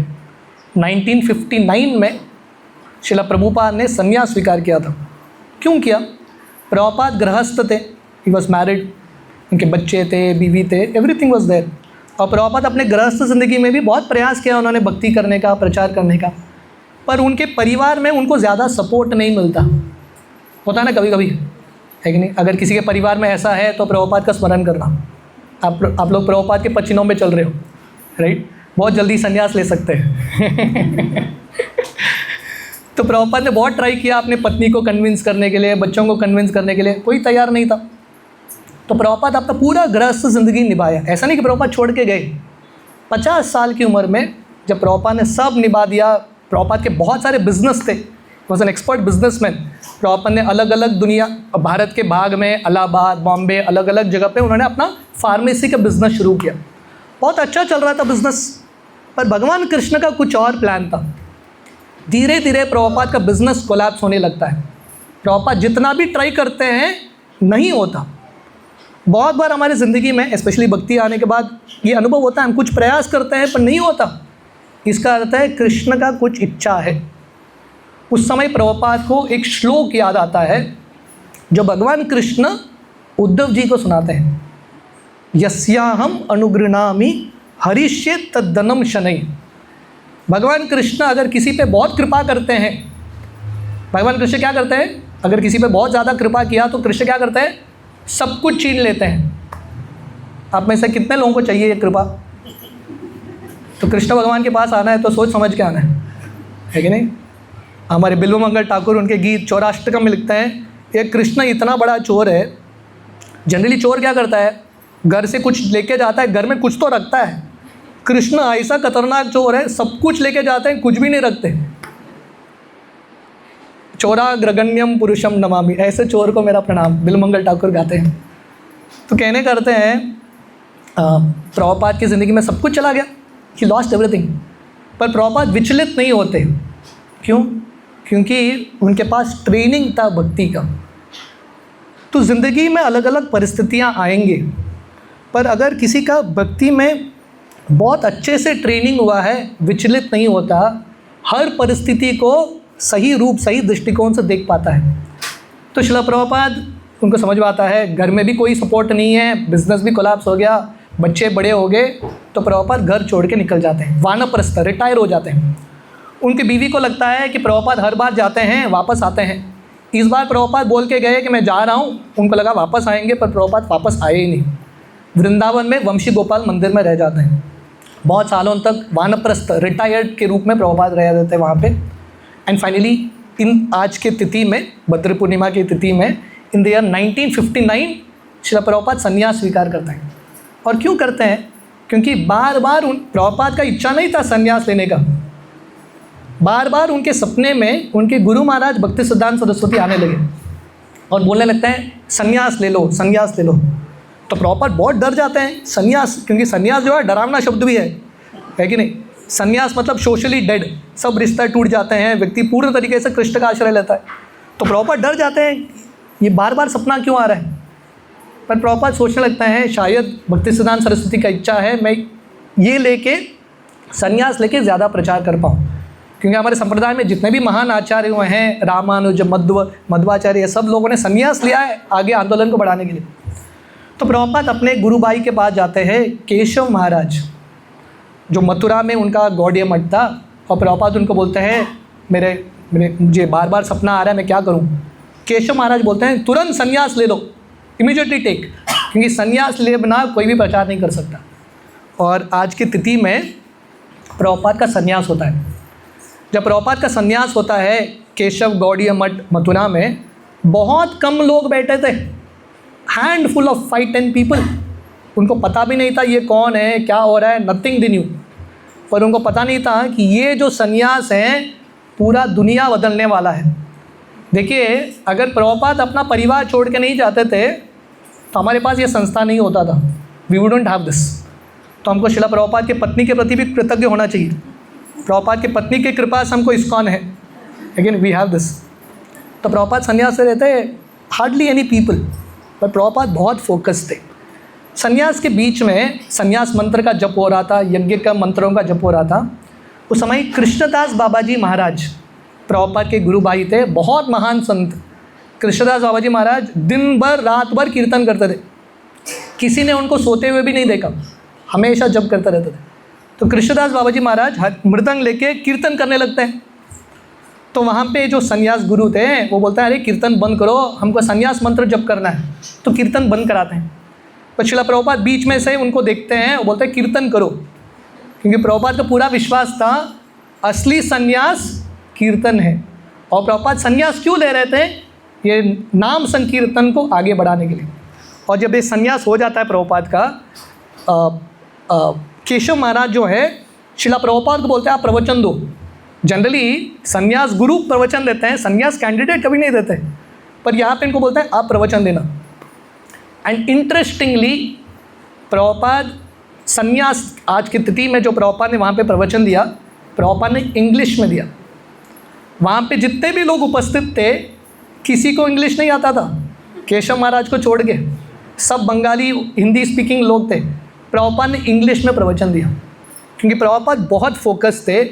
1959 में शिला प्रभुपाद ने संन्यास स्वीकार किया था। क्यों किया? प्रभुपाद गृहस्थ थे, ही वॉज मैरिड, उनके बच्चे थे, बीवी थे, एवरीथिंग वॉज देयर। और प्रभुपाद अपने गृहस्थ ज़िंदगी में भी बहुत प्रयास किया उन्होंने भक्ति करने का, प्रचार करने का, पर उनके परिवार में उनको ज़्यादा सपोर्ट नहीं मिलता। होता है ना कभी कभी, है कि नहीं? अगर किसी के परिवार में ऐसा है तो प्रभुपाद का स्मरण करना। आप लोग प्रभुपाद के पचिनों में चल रहे हो, राइट, बहुत जल्दी संन्यास ले सकते हैं तो प्रभुपाद ने बहुत ट्राई किया अपने पत्नी को कन्विंस करने के लिए, बच्चों को कन्विंस करने के लिए, कोई तैयार नहीं था। तो प्रभुपाद अपना पूरा गृहस्थ ज़िंदगी निभाया। ऐसा नहीं कि प्रभुपाद छोड़ के गए। 50 साल की उम्र में जब प्रभुपाद ने सब निभा दिया, प्रभुपाद के बहुत सारे बिजनेस थे, was an expert businessman. Prabhupada ने अलग अलग दुनिया, भारत के भाग में, इलाहाबाद, बॉम्बे, अलग अलग जगह पे उन्होंने अपना फार्मेसी का बिजनेस शुरू किया। बहुत अच्छा चल रहा था बिजनेस, पर भगवान कृष्ण का कुछ और प्लान था। धीरे धीरे प्रभुपाद का बिजनेस कोलैप्स होने लगता है। प्रभुपाद जितना भी ट्राई करते हैं नहीं होता। बहुत बार हमारी ज़िंदगी में, स्पेशली भक्ति आने के बाद, ये अनुभव होता है, हम कुछ प्रयास करते हैं पर नहीं होता। इसका अर्थ है कृष्ण का कुछ इच्छा है। उस समय प्रभुपाद को एक श्लोक याद आता है जो भगवान कृष्ण उद्धव जी को सुनाते हैं, यस्याहम अनुगृणामि हरिष्ये तद्धनम शनैः। भगवान कृष्ण अगर किसी पे बहुत कृपा करते हैं, भगवान कृष्ण क्या करते हैं? अगर किसी पे बहुत ज़्यादा कृपा किया तो कृष्ण क्या करते हैं? सब कुछ छीन लेते हैं। आप में से कितने लोगों को चाहिए ये कृपा? तो कृष्ण भगवान के पास आना है तो सोच समझ के आना है कि नहीं? हमारे बिल्वमंगल ठाकुर उनके गीत चौराष्टकम में लिखते हैं, ये कृष्ण इतना बड़ा चोर है। जनरली चोर क्या करता है? घर से कुछ लेके जाता है, घर में कुछ तो रखता है। कृष्ण ऐसा खतरनाक चोर है, सब कुछ लेके जाते हैं, कुछ भी नहीं रखते। चोराग्रगण्यम पुरुषम नमामि, ऐसे चोर को मेरा प्रणाम, बिल्वमंगल ठाकुर गाते हैं। तो कहने करते हैं प्रभुपाद की ज़िंदगी में सब कुछ चला गया, ही लॉस्ट एवरीथिंग, पर प्रभुपाद विचलित नहीं होते। क्यों? क्योंकि उनके पास ट्रेनिंग था भक्ति का। तो ज़िंदगी में अलग अलग परिस्थितियाँ आएंगी, पर अगर किसी का भक्ति में बहुत अच्छे से ट्रेनिंग हुआ है, विचलित नहीं होता, हर परिस्थिति को सही रूप, सही दृष्टिकोण से देख पाता है। तो शिला प्रभुपाद, उनको समझ में आता है घर में भी कोई सपोर्ट नहीं है, बिजनेस भी कोलैप्स हो गया, बच्चे बड़े हो गए, तो प्रभुपाद घर छोड़ के निकल जाते हैं, वानप्रस्थ, रिटायर हो जाते हैं। उनकी बीवी को लगता है कि प्रभुपाद हर बार जाते हैं वापस आते हैं। इस बार प्रभुपाद बोल के गए कि मैं जा रहा हूँ, उनको लगा वापस आएंगे, पर प्रभुपाद वापस आए ही नहीं। वृंदावन में वंशी गोपाल मंदिर में रह जाते हैं। बहुत सालों तक वानप्रस्थ, रिटायर्ड के रूप में प्रभुपाद रह जाते हैं वहाँ पे। एंड फाइनली इन आज के तिथि में, भद्र पूर्णिमा की तिथि में, इन द ईयर 1959 शिला प्रभुपाद संन्यास स्वीकार करते हैं। और क्यों करते हैं? क्योंकि बार बार प्रभुपाद का इच्छा नहीं था संन्यास लेने का। बार बार उनके सपने में उनके गुरु महाराज भक्ति सिद्धांत सरस्वती आने लगे और बोलने लगते हैं संन्यास ले लो, संन्यास ले लो। तो प्रभुपाद बहुत डर जाते हैं संन्यास, क्योंकि संन्यास जो है डरावना शब्द भी है कि नहीं? संन्यास मतलब सोशली डेड, सब रिश्ते टूट जाते हैं, व्यक्ति पूर्ण तरीके से कृष्ण का आश्रय लेता है। तो प्रभुपाद डर जाते हैं, ये बार बार सपना क्यों आ रहा है? पर प्रभुपाद सोचने लगते हैं शायद भक्ति सिद्धांत सरस्वती का इच्छा है मैं ये लेके संन्यास लेके ज़्यादा प्रचार कर पाऊँ। क्योंकि हमारे संप्रदाय में जितने भी महान आचार्य हुए हैं, रामानुज, मध्वाचार्य, सब लोगों ने संन्यास लिया है आगे आंदोलन को बढ़ाने के लिए। तो प्रभुपाद अपने गुरु भाई के पास जाते हैं, केशव महाराज, जो मथुरा में उनका गौड़ीय मठ था। और प्रभुपाद उनको बोलते हैं, मुझे बार बार सपना आ रहा है, मैं क्या करूं? केशव महाराज बोलते हैं, तुरंत संन्यास ले लो, इमीडिएटली टेक, क्योंकि संन्यास ले बिना कोई भी प्रचार नहीं कर सकता। और आज की तिथि में प्रभुपाद का संन्यास होता है। जब प्रभुपाद का संन्यास होता है केशव गौड़ीय मठ मथुरा में, बहुत कम लोग बैठे थे, हैंडफुल ऑफ 5-10 पीपल। उनको पता भी नहीं था ये कौन है, क्या हो रहा है, नथिंग दे न्यू। पर उनको पता नहीं था कि ये जो संन्यास है पूरा दुनिया बदलने वाला है। देखिए, अगर प्रभुपाद अपना परिवार छोड़ के नहीं जाते थे तो हमारे पास ये संस्था नहीं होता था, वी वुडंट हैव दिस। तो हमको शिला प्रभुपाद के पत्नी के प्रति भी कृतज्ञ होना चाहिए। प्रभुपाद की पत्नी की कृपा से हमको इस्कॉन है, लेकिन वी हैव दिस। तो प्रभुपाद संन्यास से रहते हार्डली एनी पीपल, पर प्रभुपाद बहुत फोकस थे। संन्यास के बीच में संन्यास मंत्र का जप हो रहा था, यज्ञ का मंत्रों का जप हो रहा था। उस समय कृष्णदास बाबा जी महाराज प्रभुपाद के गुरु भाई थे, बहुत महान संत। कृष्णदास बाबा जी महाराज दिन भर रात भर कीर्तन करते थे, किसी ने उनको सोते हुए भी नहीं देखा, हमेशा जप करते रहते थे। तो कृष्णदास बाबा जी महाराज मृदंग लेके कीर्तन करने लगते हैं। तो वहाँ पे जो संन्यास गुरु थे वो बोलते हैं, अरे कीर्तन बंद करो, हमको संन्यास मंत्र जप करना है। तो कीर्तन बंद कराते हैं। तो शिला प्रभुपाद बीच में से उनको देखते हैं, वो बोलते हैं कीर्तन करो, क्योंकि प्रभुपाद का पूरा विश्वास था असली संन्यास कीर्तन है। और प्रभुपाद संन्यास क्यों ले रहे थे? ये नाम संकीर्तन को आगे बढ़ाने के लिए। और जब ये संन्यास हो जाता है प्रभुपाद का, केशव महाराज जो है शिला प्रभुपाद को बोलते हैं आप प्रवचन दो। जनरली संन्यास गुरु प्रवचन देते हैं, संन्यास कैंडिडेट कभी नहीं देते, पर यहाँ पे इनको बोलते हैं आप प्रवचन देना। एंड इंटरेस्टिंगली प्रभुपाद संन्यास आज की तिथि में जो प्रभुपाद ने वहाँ पे प्रवचन दिया, प्रभुपाद ने इंग्लिश में दिया। वहाँ पे जितने भी लोग उपस्थित थे किसी को इंग्लिश नहीं आता था, केशव महाराज को छोड़ के सब बंगाली हिंदी स्पीकिंग लोग थे। प्रभुपाद ने इंग्लिश में प्रवचन दिया, क्योंकि प्रभुपाद बहुत फोकस थे,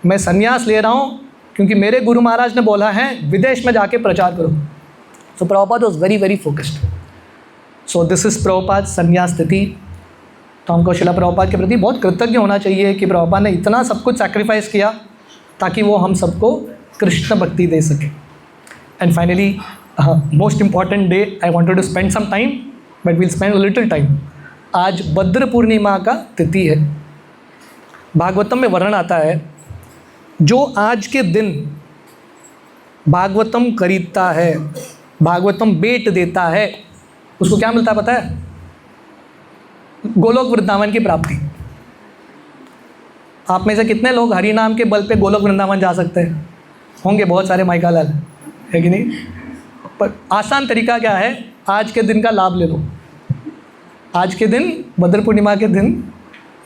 मैं संन्यास ले रहा हूँ क्योंकि मेरे गुरु महाराज ने बोला है विदेश में जाके प्रचार करो। So Prabhupada was very very focused. So this is Prabhupada संन्यास तिथि। तो हमको शिला प्रभुपाद के प्रति बहुत कृतज्ञ होना चाहिए कि प्रभुपाद ने इतना सब कुछ सैक्रिफाइस किया ताकि वो हम सबको कृष्ण भक्ति दे सके। And finally most important day I wanted to spend some time, but will spend a little time. आज भद्र पूर्णिमा का तिथि है। भागवतम में वर्णन आता है, जो आज के दिन भागवतम खरीदता है, भागवतम बेट देता है, उसको क्या मिलता है पता है? गोलोक वृंदावन की प्राप्ति। आप में से कितने लोग हरि नाम के बल पे गोलोक वृंदावन जा सकते हैं? होंगे बहुत सारे, माइका लाल, है कि नहीं? पर आसान तरीका क्या है? आज के दिन का लाभ ले लो। आज के दिन, भद्र पूर्णिमा के दिन,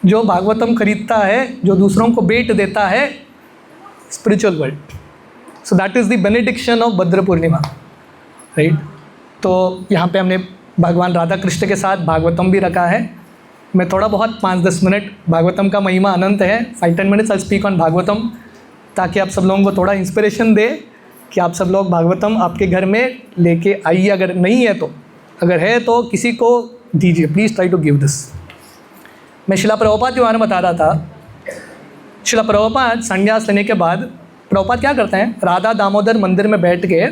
जो भागवतम खरीदता है, जो दूसरों को बेट देता है, spiritual world. So that is the benediction of भद्र पूर्णिमा, राइट? तो यहाँ पे हमने भगवान राधा कृष्ण के साथ भागवतम भी रखा है। मैं थोड़ा बहुत 5-10 मिनट, भागवतम का महिमा अनंत है, 5-10 minutes I speak on Bhagavatam, ताकि आप सब लोगों को थोड़ा इंस्पिरेशन दे कि आप सब लोग भागवतम आपके घर में लेके आइए। अगर नहीं है तो, अगर है तो किसी को दीजिए, please try to give this. मैं शिला प्रभुपाद के बारे में बता रहा था। शिला प्रभुपाद संन्यास लेने के बाद प्रभुपाद क्या करते हैं? राधा दामोदर मंदिर में बैठ के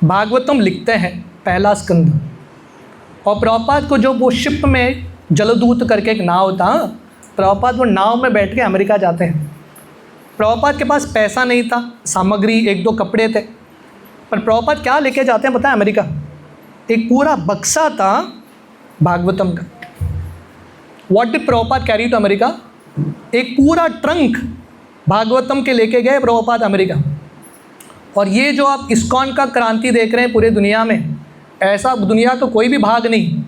भागवतम लिखते हैं, पहला स्कंद। और प्रभुपाद को जो वो शिप में जलदूत करके एक नाव था, प्रभुपाद वो नाव में बैठ के अमेरिका जाते हैं। प्रभुपाद के पास पैसा नहीं था, सामग्री 1-2 कपड़े थे, पर प्रभुपाद क्या लेके जाते हैं पता है? अमेरिका एक पूरा बक्सा था भागवतम का। What did Prabhupada carry to America? एक पूरा ट्रंक भागवतम के लेके गए प्रभुपाद अमेरिका। और ये जो आप इस्कॉन का क्रांति देख रहे हैं पूरे दुनिया में, ऐसा दुनिया का कोई भी भाग नहीं।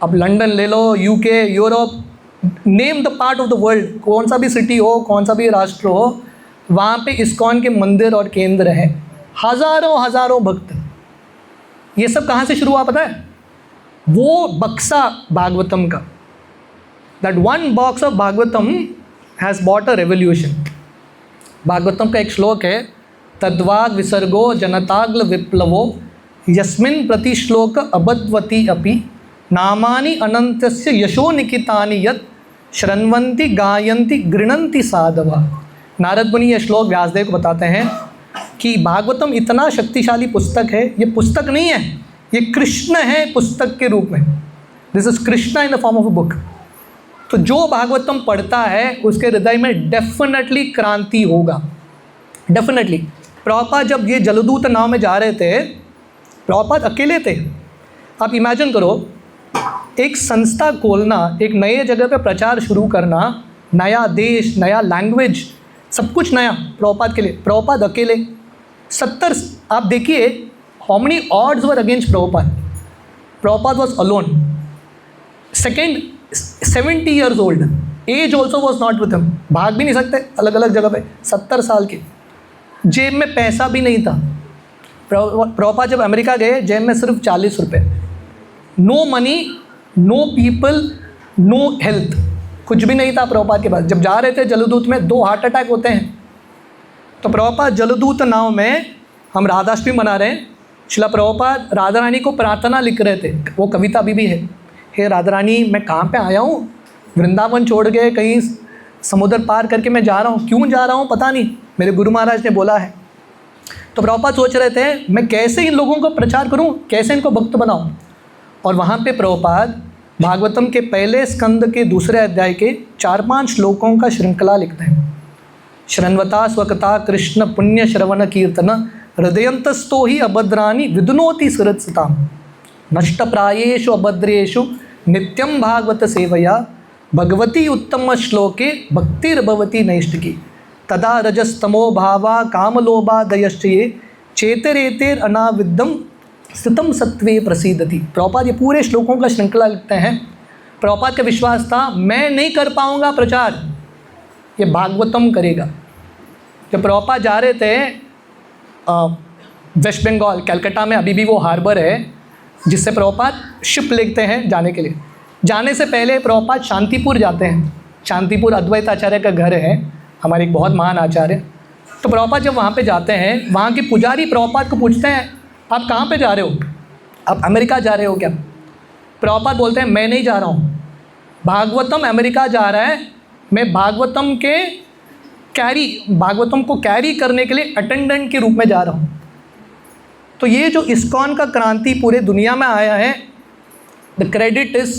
अब लंदन ले लो, UK, Europe, name the part of the world, कौन सा भी सिटी हो, कौन सा भी राष्ट्र हो, वहाँ पे इस्कॉन के मंदिर और केंद्र हैं, हज़ारों भक्त। ये सब कहाँ से शुरू हुआ पता है? वो बक्सा भागवतम का, that one box of Bhagavatam has bought a revolution. Bhagavatam का एक श्लोक है, तद्वाग विसर्गो जनताग्ल विप्लवो यस्मिन् प्रति श्लोक अबद्वती अपि नामानि अनंतस्य यशो निकितानि यत् शृण्वन्ति गायन्ति गृणन्ति साधवा। नारद मुनि ये श्लोक व्यासदेव को बताते हैं कि भागवतम इतना शक्तिशाली पुस्तक है, ये पुस्तक नहीं है, ये कृष्ण है पुस्तक के रूप में। This is Krishna in the form of a book. तो जो भागवतम पढ़ता है उसके हृदय में डेफिनेटली क्रांति होगा, डेफिनेटली। प्रभुपाद जब ये जलदूत नाव में जा रहे थे, प्रभुपाद अकेले थे। आप इमेजिन करो, एक संस्था खोलना, एक नए जगह पे प्रचार शुरू करना, नया देश, नया लैंग्वेज, सब कुछ नया प्रभुपाद के लिए। प्रभुपाद अकेले 70, आप देखिए how many odds were against Prabhupada. Prabhupada was alone. Second, 70 years old, age also was not with him, भाग भी नहीं सकते अलग अलग जगह पे, 70 साल के। जेब में पैसा भी नहीं था। प्रभुपाद जब अमेरिका गए, जेब में सिर्फ 40 रुपये, no money, no people, no health, कुछ भी नहीं था प्रभुपाद के पास। जब जा रहे थे जलदूत में, 2 हार्ट अटैक होते हैं। तो प्रभुपाद जलदूत नाव में, हम राधाष्टमी मना रहे हैं, शिला प्रभुपाद राधा रानी को प्रार्थना लिख रहे थे। वो कविता अभी भी है, हे राधा रानी मैं कहाँ पे आया हूँ, वृंदावन छोड़ के कहीं समुद्र पार करके मैं जा रहा हूँ, क्यों जा रहा हूँ पता नहीं, मेरे गुरु महाराज ने बोला है। तो प्रभुपाद सोच रहे थे मैं कैसे इन लोगों को प्रचार करूँ, कैसे इनको भक्त बनाऊँ। और वहाँ पे प्रभुपाद भागवतम के पहले स्कंद के दूसरे अध्याय के 4-5 श्लोकों का श्रृंखला लिखते हैं। श्रृण्वता स्वकता कृष्ण पुण्य श्रवण कीर्तन हृदयंतस्थो ही अभद्रानि विदुनोति सुरत्सताम नष्ट प्रायेषु अभद्रेषु नित्यं भागवत सेवया भगवती उत्तम श्लोके भक्तिर्भवती नैष्टिकी तदा रजस्तमो भावा कामलोभादयश्च ये चेतरेतेर अनाविद्यम स्थितम सत्वे प्रसीदति। प्रभुपाद ये पूरे श्लोकों का श्रृंखला लिखते हैं। प्रभुपाद का विश्वास था मैं नहीं कर पाऊंगा प्रचार, ये भागवतम करेगा। जब प्रभुपाद जा रहे थे वेस्ट बंगाल, कलकत्ता में अभी भी वो हार्बर है जिससे प्रभुपाद शिप लेते हैं जाने के लिए। जाने से पहले प्रभुपाद शांतिपुर जाते हैं। शांतिपुर अद्वैत आचार्य का घर है, हमारे एक बहुत महान आचार्य। तो प्रभुपाद जब वहाँ पे जाते हैं, वहाँ के पुजारी प्रभुपाद को पूछते हैं आप कहाँ पे जा रहे हो, आप अमेरिका जा रहे हो क्या? प्रभुपाद बोलते हैं मैं नहीं जा रहा हूँ, भागवतम अमेरिका जा रहा है, मैं भागवतम को कैरी करने के लिए अटेंडेंट के रूप में जा रहा हूँ। तो ये जो इस्कॉन का क्रांति पूरे दुनिया में आया है, the credit is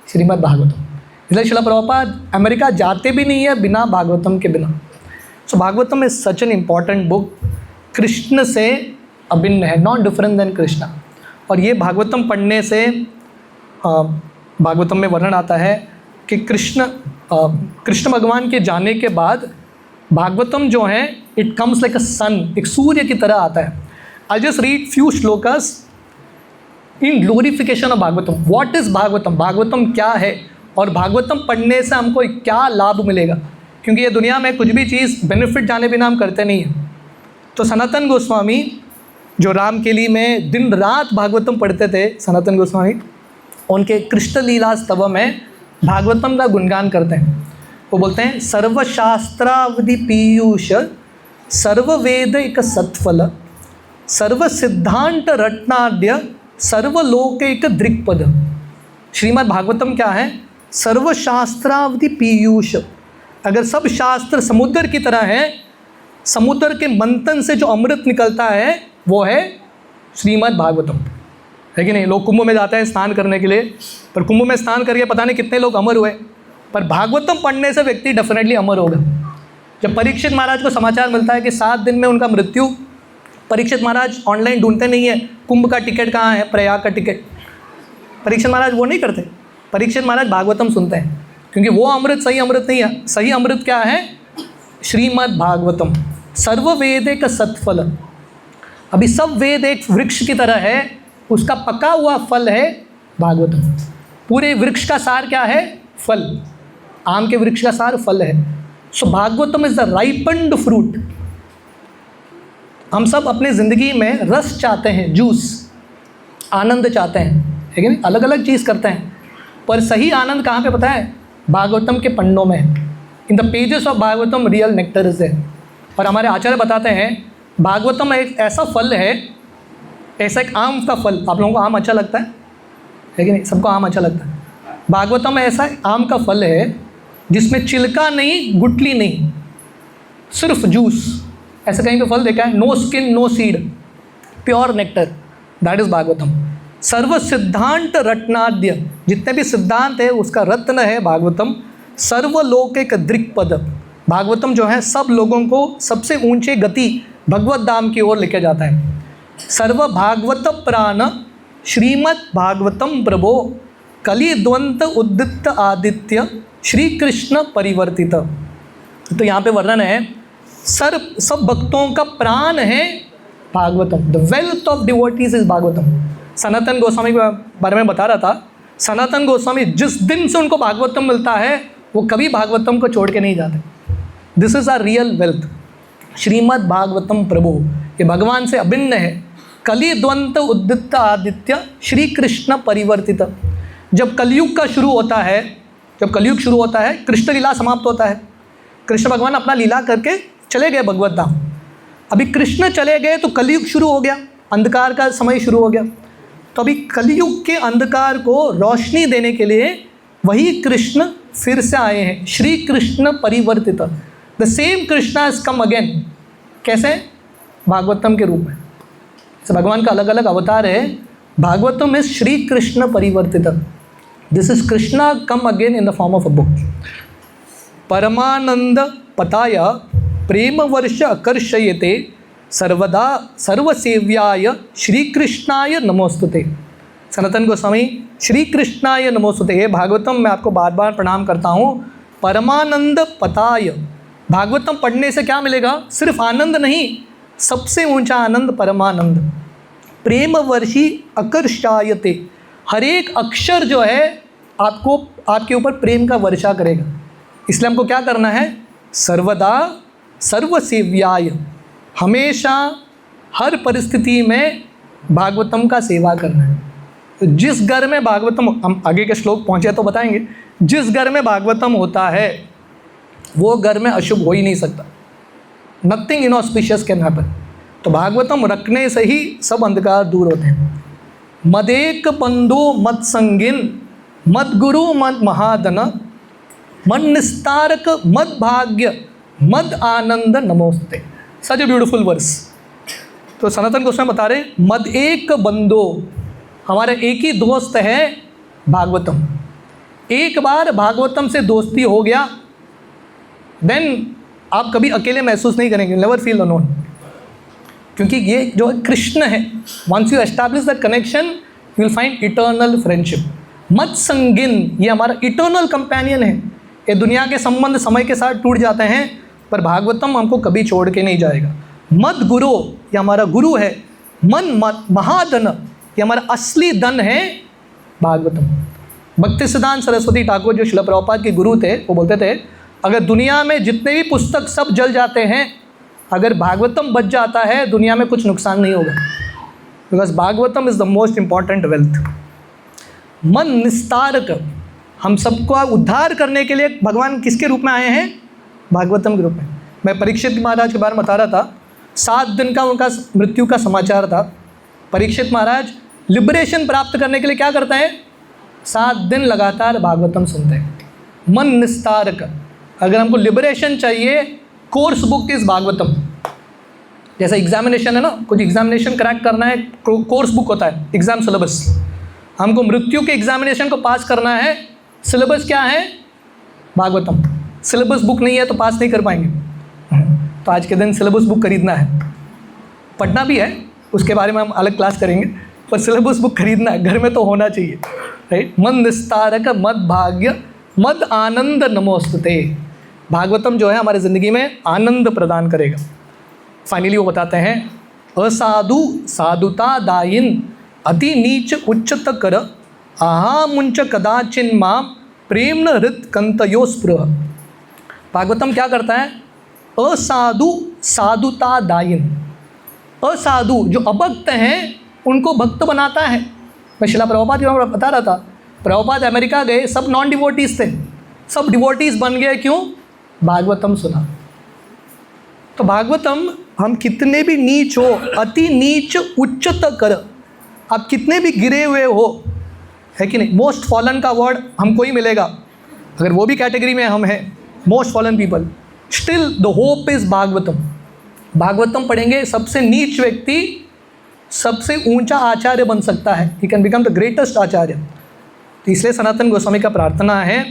Shrimad Bhagavatam. इसलिए श्रील प्रभुपाद अमेरिका जाते भी नहीं है बिना भागवतम के बिना। So Bhagavatam is such an important book, Krishna से अभिन्न है, नॉट डिफरेंट देन कृष्णा। और ये भागवतम पढ़ने से भागवतम में वर्णन आता है कि कृष्ण भगवान के जाने के बाद भागवतम जो है इट कम्स लाइक अ सन, एक सूर्य की तरह आता है। I just read few shlokas in glorification of Bhagavatam. What is Bhagavatam, Bhagavatam क्या है और भागवतम पढ़ने से हमको क्या लाभ मिलेगा, क्योंकि ये दुनिया में कुछ भी चीज़ बेनिफिट जाने बिना हम करते नहीं हैं। तो सनातन गोस्वामी जो रामकेली में दिन रात भागवतम पढ़ते थे, सनातन गोस्वामी उनके कृष्ण लीला स्तव में भागवतम का गुणगान करते हैं। वो बोलते हैं सर्वशास्त्रावधि पीयूष सर्ववेद एक सत्फल सर्व सिद्धांत रत्नाद्य सर्वलोकैक दृक्पद। श्रीमद् भागवतम क्या है? सर्वशास्त्रावधि पीयूष। अगर सब शास्त्र समुद्र की तरह है, समुद्र के मंथन से जो अमृत निकलता है वो है श्रीमद् भागवतम, है कि नहीं? लोग कुंभ में जाते हैं स्नान करने के लिए, पर कुंभ में स्नान करके पता नहीं कितने लोग अमर हुए, पर भागवतम पढ़ने से व्यक्ति डेफिनेटली अमर होगा। जब परीक्षित महाराज को समाचार मिलता है कि 7 दिन में उनका मृत्यु, परीक्षित महाराज ऑनलाइन ढूंढते नहीं है कुंभ का टिकट कहाँ है, प्रयाग का टिकट, परीक्षित महाराज वो नहीं करते। परीक्षित महाराज भागवतम सुनते हैं, क्योंकि वो अमृत सही अमृत नहीं है। सही अमृत क्या है? श्रीमद् भागवतम। सर्ववेद एक सत्फल। अभी सब वेद एक वृक्ष की तरह है, उसका पका हुआ फल है भागवतम। पूरे वृक्ष का सार क्या है? फल। आम के वृक्ष का सार फल है। सो भागवतम इज द राइपन्ड फ्रूट। हम सब अपने ज़िंदगी में रस चाहते हैं, जूस, आनंद चाहते हैं, है कि नहीं? अलग अलग चीज़ करते हैं, पर सही आनंद कहाँ पे पता है? भागवतम के पन्नों में। In the pages of Bhagavatam real nectar is there. और हमारे आचार्य बताते हैं भागवतम एक ऐसा फल है, ऐसा एक आम का फल। आप लोगों को आम अच्छा लगता है है कि नहीं? सबको आम अच्छा लगता है। भागवतम ऐसा आम का फल है जिसमें छिलका नहीं, गुठली नहीं, सिर्फ जूस। ऐसा कहीं पे फल देखा है? No skin no seed, pure nectar, that is Bhagavatam. सर्व सिद्धांत रत्नाद्य, जितने भी सिद्धांत है उसका रत्न है भागवतम। सर्वलौकिक दृक्पद, भागवतम जो है सब लोगों को सबसे ऊंचे गति भगवत धाम की ओर लेके जाता है। सर्व भागवत प्राण श्रीमद् भागवतम प्रभो कली द्वंत उद्दित आदित्य श्री कृष्ण परिवर्तित। तो यहाँ पे वर्णन है सब भक्तों का प्राण है Bhagavatam. The wealth of devotees is Bhagavatam. Sanatana Goswami के बारे में बता रहा था, सनातन गोस्वामी जिस दिन से उनको भागवतम मिलता है वो कभी भागवतम को छोड़ के नहीं जाते। This is our real wealth. Shrimad Bhagavatam प्रभु, ये भगवान से अभिन्न है। कली द्वंत उद्दित आदित्य श्री कृष्ण परिवर्तित। जब कलयुग का शुरू होता है, जब कलयुग शुरू होता है, कृष्ण लीला समाप्त होता है। कृष्ण भगवान अपना लीला करके चले गए भगवत धाम। अभी कृष्ण चले गए तो कलयुग शुरू हो गया, अंधकार का समय शुरू हो गया। तो अभी कलयुग के अंधकार को रोशनी देने के लिए वही कृष्ण फिर से आए हैं, श्री कृष्ण परिवर्तित। The same Krishna has come again. कैसे? भागवतम के रूप में। तो भगवान का अलग अलग अवतार है। भागवतम इज श्री कृष्ण परिवर्तित। This is Krishna come again in the form of a book. परमानंद पताय प्रेम वर्ष आकर्षयते सर्वदा सर्वसेव्याय श्री कृष्णाय नमोस्तुते। सनातन गोस्वामी श्री कृष्णाय नमोस्तुते। हे भागवतम मैं आपको बार बार प्रणाम करता हूँ। परमानंद पताय, भागवतम पढ़ने से क्या मिलेगा? सिर्फ आनंद नहीं, सबसे ऊंचा आनंद परमानंद। प्रेम वर्षी आकर्षायते, हर एक अक्षर जो है आपको आपके ऊपर प्रेम का वर्षा करेगा। इसलिए हमको क्या करना है? सर्वदा सर्वसेव्याय, हमेशा हर परिस्थिति में भागवतम का सेवा करना है। तो जिस घर में भागवतम, हम आगे के श्लोक पहुँचे तो बताएंगे, जिस घर में भागवतम होता है वो घर में अशुभ हो ही नहीं सकता। Nothing inauspicious can happen. तो भागवतम रखने से ही सब अंधकार दूर होते हैं। मदेक बंधु मद संगिन मद गुरु मद महादन मन निस्तारक मद भाग्य मद आनंद नमोस्ते। सच ए ब्यूटीफुल वर्स। तो सनातन गोस्वामी बता रहे मद एक बंदो, हमारा एक ही दोस्त है भागवतम। एक बार भागवतम से दोस्ती हो गया देन आप कभी अकेले महसूस नहीं करेंगे, नेवर फील अलोन। क्योंकि ये जो कृष्ण है, once you establish that connection you will find eternal friendship. मत संगिन, ये हमारा इटर्नल कंपेनियन है। ये दुनिया के संबंध समय के साथ टूट जाते हैं पर भागवतम हमको कभी छोड़ के नहीं जाएगा। मद गुरु, ये हमारा गुरु है। मन महाधन, ये हमारा असली धन है भागवतम। भक्ति सिद्धांत सरस्वती ठाकुर जो श्रील प्रभुपाद के गुरु थे, वो बोलते थे अगर दुनिया में जितने भी पुस्तक सब जल जाते हैं, अगर भागवतम बच जाता है दुनिया में कुछ नुकसान नहीं होगा। Because Bhagavatam is the most important wealth. मन निस्तारक, हम सबको उद्धार करने के लिए भगवान किसके रूप में आए हैं? भागवतम के रूप में। मैं परीक्षित महाराज के बारे में बता रहा था, 7 दिन का उनका मृत्यु का समाचार था। परीक्षित महाराज लिबरेशन प्राप्त करने के लिए क्या करते हैं? 7 दिन लगातार भागवतम सुनते हैं। मन निस्तारक, अगर हमको लिबरेशन चाहिए, कोर्स बुक इज़ भागवतम। जैसा एग्जामिनेशन है ना, कुछ एग्जामिनेशन क्रैक करना है, कोर्स बुक होता है, एग्ज़ाम सिलेबस। हमको मृत्यु के एग्जामिनेशन को पास करना है, सिलेबस क्या है? भागवतम। सिलेबस बुक नहीं है तो पास नहीं कर पाएंगे। तो आज के दिन सिलेबस बुक खरीदना है, पढ़ना भी है, उसके बारे में हम अलग क्लास करेंगे, पर सिलेबस बुक खरीदना है, घर में तो होना चाहिए, राइट। मन निस्तारक मद भाग्य मद आनंद नमोस्तुते। भागवतम जो है हमारी ज़िंदगी में आनंद प्रदान करेगा। फाइनली वो बताते हैं असाधु साधुता दायिन अति नीच उच्चत कर आहा मुंच कदाचिन माम प्रेम न हृत कंतयो स्पृह। भागवतम क्या करता है? असाधु साधुता दायिन, असाधु जो अभक्त हैं उनको भक्त बनाता है। मैं श्रील प्रभुपाद जी बता रहा था, प्रभुपाद अमेरिका गए, सब नॉन डिवोटीज थे, सब डिवोटीज बन गए। क्यों? भागवतम सुना। तो भागवतम, हम कितने भी नीच हो, अति नीच उच्चत कर, आप कितने भी गिरे हुए हो, है कि नहीं? मोस्ट फॉलन का वर्ड हमको ही मिलेगा, अगर वो भी कैटेगरी में हम हैं, most fallen people, still the hope is Bhagavatam. Bhagavatam पढ़ेंगे सबसे नीच व्यक्ति सबसे ऊंचा आचार्य बन सकता है, he can become the greatest acharya. तो इसलिए सनातन गोस्वामी का प्रार्थना है,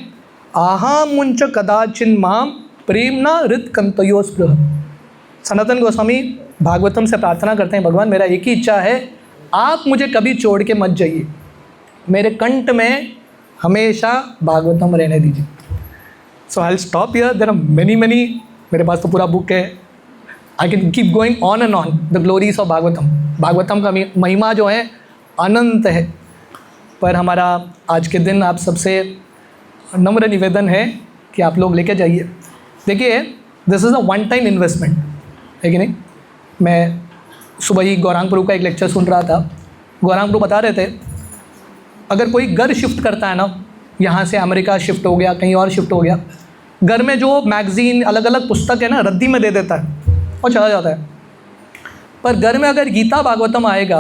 आहा मुंच कदाचिन माम प्रेमना हृत कंतयो स्पृह। सनातन गोस्वामी भागवतम से प्रार्थना करते हैं, भगवान मेरा एक ही इच्छा है, आप मुझे कभी छोड़ के मत जाइए, मेरे कंठ में हमेशा भागवतम रहने दीजिए। So I will stop here, there are many मेरे पास तो पूरा बुक है, I can keep going on and on the glories of Bhagavatam. Bhagavatam का महिमा जो है अनंत है, पर हमारा आज के दिन आप सबसे नम्र निवेदन है कि आप लोग लेके जाइए। देखिए, this is a one time investment, है कि नहीं? मैं सुबह ही गौरांग प्रभु का एक लेक्चर सुन रहा था, गौरांग प्रभु बता रहे थे, अगर कोई घर शिफ्ट करता है ना, यहाँ से अमेरिका शिफ्ट हो गया, कहीं और शिफ्ट हो गया, घर में जो मैगज़ीन अलग अलग पुस्तक है ना, रद्दी में दे देता है और चला जाता है। पर घर में अगर गीता भागवतम आएगा,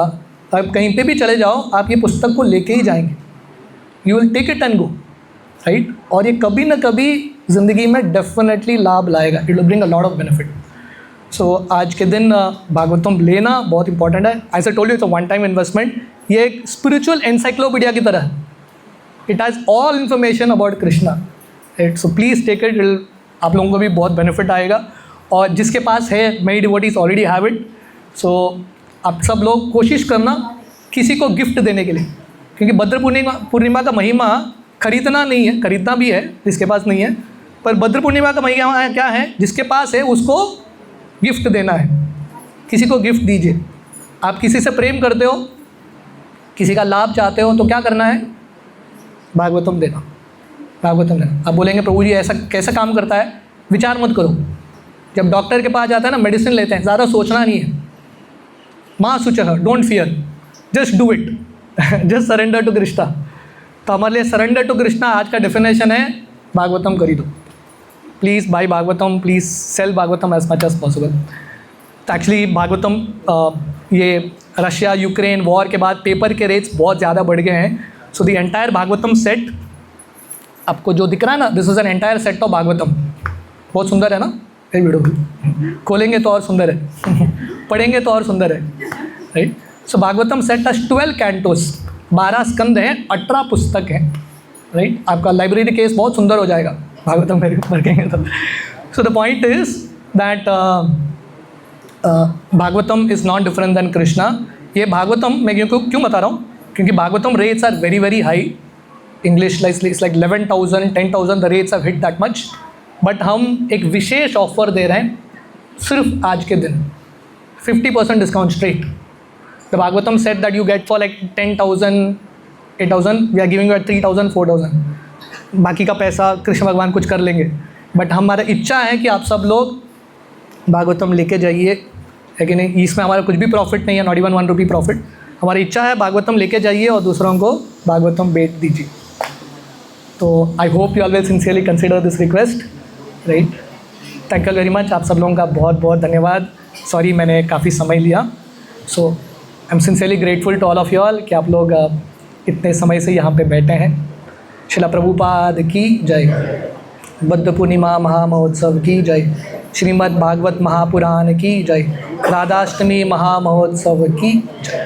आप कहीं पे भी चले जाओ, आप ये पुस्तक को लेके ही जाएंगे, you will take it and go, right? और ये कभी ना कभी ज़िंदगी में डेफिनेटली लाभ लाएगा, it will bring a lot of benefit. So आज के दिन भागवतम लेना बहुत इंपॉर्टेंट है। As I told you, it's a one time investment. ये एक स्पिरिचुअल एनसाइक्लोपीडिया की तरह है, it has all information about Krishna, right? So please take it, आप लोगों को भी बहुत बेनिफिट आएगा। और जिसके पास है, मेरी डिवोटीज ऑलरेडी हैव इट, सो आप सब लोग कोशिश करना किसी को गिफ्ट देने के लिए, क्योंकि भद्र पूर्णिमा का महिमा खरीदना नहीं है, खरीदना भी है जिसके पास नहीं है, पर भद्र पूर्णिमा का महिमा क्या है? जिसके पास है उसको गिफ्ट देना है, किसी को गिफ्ट दीजिए। आप किसी से प्रेम करते हो, किसी का लाभ चाहते हो, तो क्या करना है? भागवतम देना, भागवतम देना। आप बोलेंगे प्रभु जी ऐसा कैसा काम करता है? विचार मत करो, जब डॉक्टर के पास जाता है ना, मेडिसिन लेते हैं, ज़्यादा सोचना नहीं है, माँ शुचः, don't fear, just do it, just surrender to Krishna. तो हमारे लिए सरेंडर टू कृष्णा आज का डेफिनेशन है, भागवतम खरीदो, please buy Bhagavatam, please sell Bhagavatam as much as possible. तो एक्चुअली भागवतम, ये रशिया यूक्रेन वॉर के बाद पेपर के रेट्स बहुत ज़्यादा बढ़ गए हैं। So the entire Bhagavatam set आपको जो दिख रहा है ना, this is an entire set of Bhagavatam. बहुत सुंदर है ना? ये वीडियो खोलेंगे तो और सुंदर है, पढ़ेंगे तो और सुंदर है, राइट? सो भागवतम सेट 12 कैंटोस, 12 स्कंद हैं, 18 पुस्तक हैं, राइट? आपका लाइब्रेरी केस बहुत सुंदर हो जाएगा भागवतम पढ़ेंगे तो। So the point is that Bhagavatam is not different than Krishna. ये भागवतम मैं क्यों बता रहा हूँ? क्योंकि Bhagavatam rates are very very high, English like 11,000 10,000 the rates have hit that much. But हम एक विशेष ऑफर दे रहे हैं सिर्फ आज के दिन, 50% discount straight. The Bhagavatam set that you get for like 10,000 8,000, we are giving you at 3,000 4,000। बाकी का पैसा कृष्ण भगवान कुछ कर लेंगे, बट हमारा इच्छा है कि आप सब लोग भागवतम लेके जाइए, है कि नहीं? इसमें हमारा कुछ भी प्रॉफिट नहीं है, नॉट इवन 1 रुपी प्रॉफिट। हमारी इच्छा है भागवतम लेके जाइए और दूसरों को भागवतम बेच दीजिए। तो I hope you all will sincerely consider this request, right? Thank you very much, आप सब लोगों का बहुत बहुत धन्यवाद। सॉरी मैंने काफ़ी समय लिया। So I am sincerely grateful to all of you all कि आप लोग इतने समय से यहाँ पे बैठे हैं। श्रील प्रभुपाद की जय, बुद्ध पूर्णिमा महामहोत्सव की जय, श्रीमद् भागवत महापुराण की जय, राधाष्टमी महामहोत्सव की जय।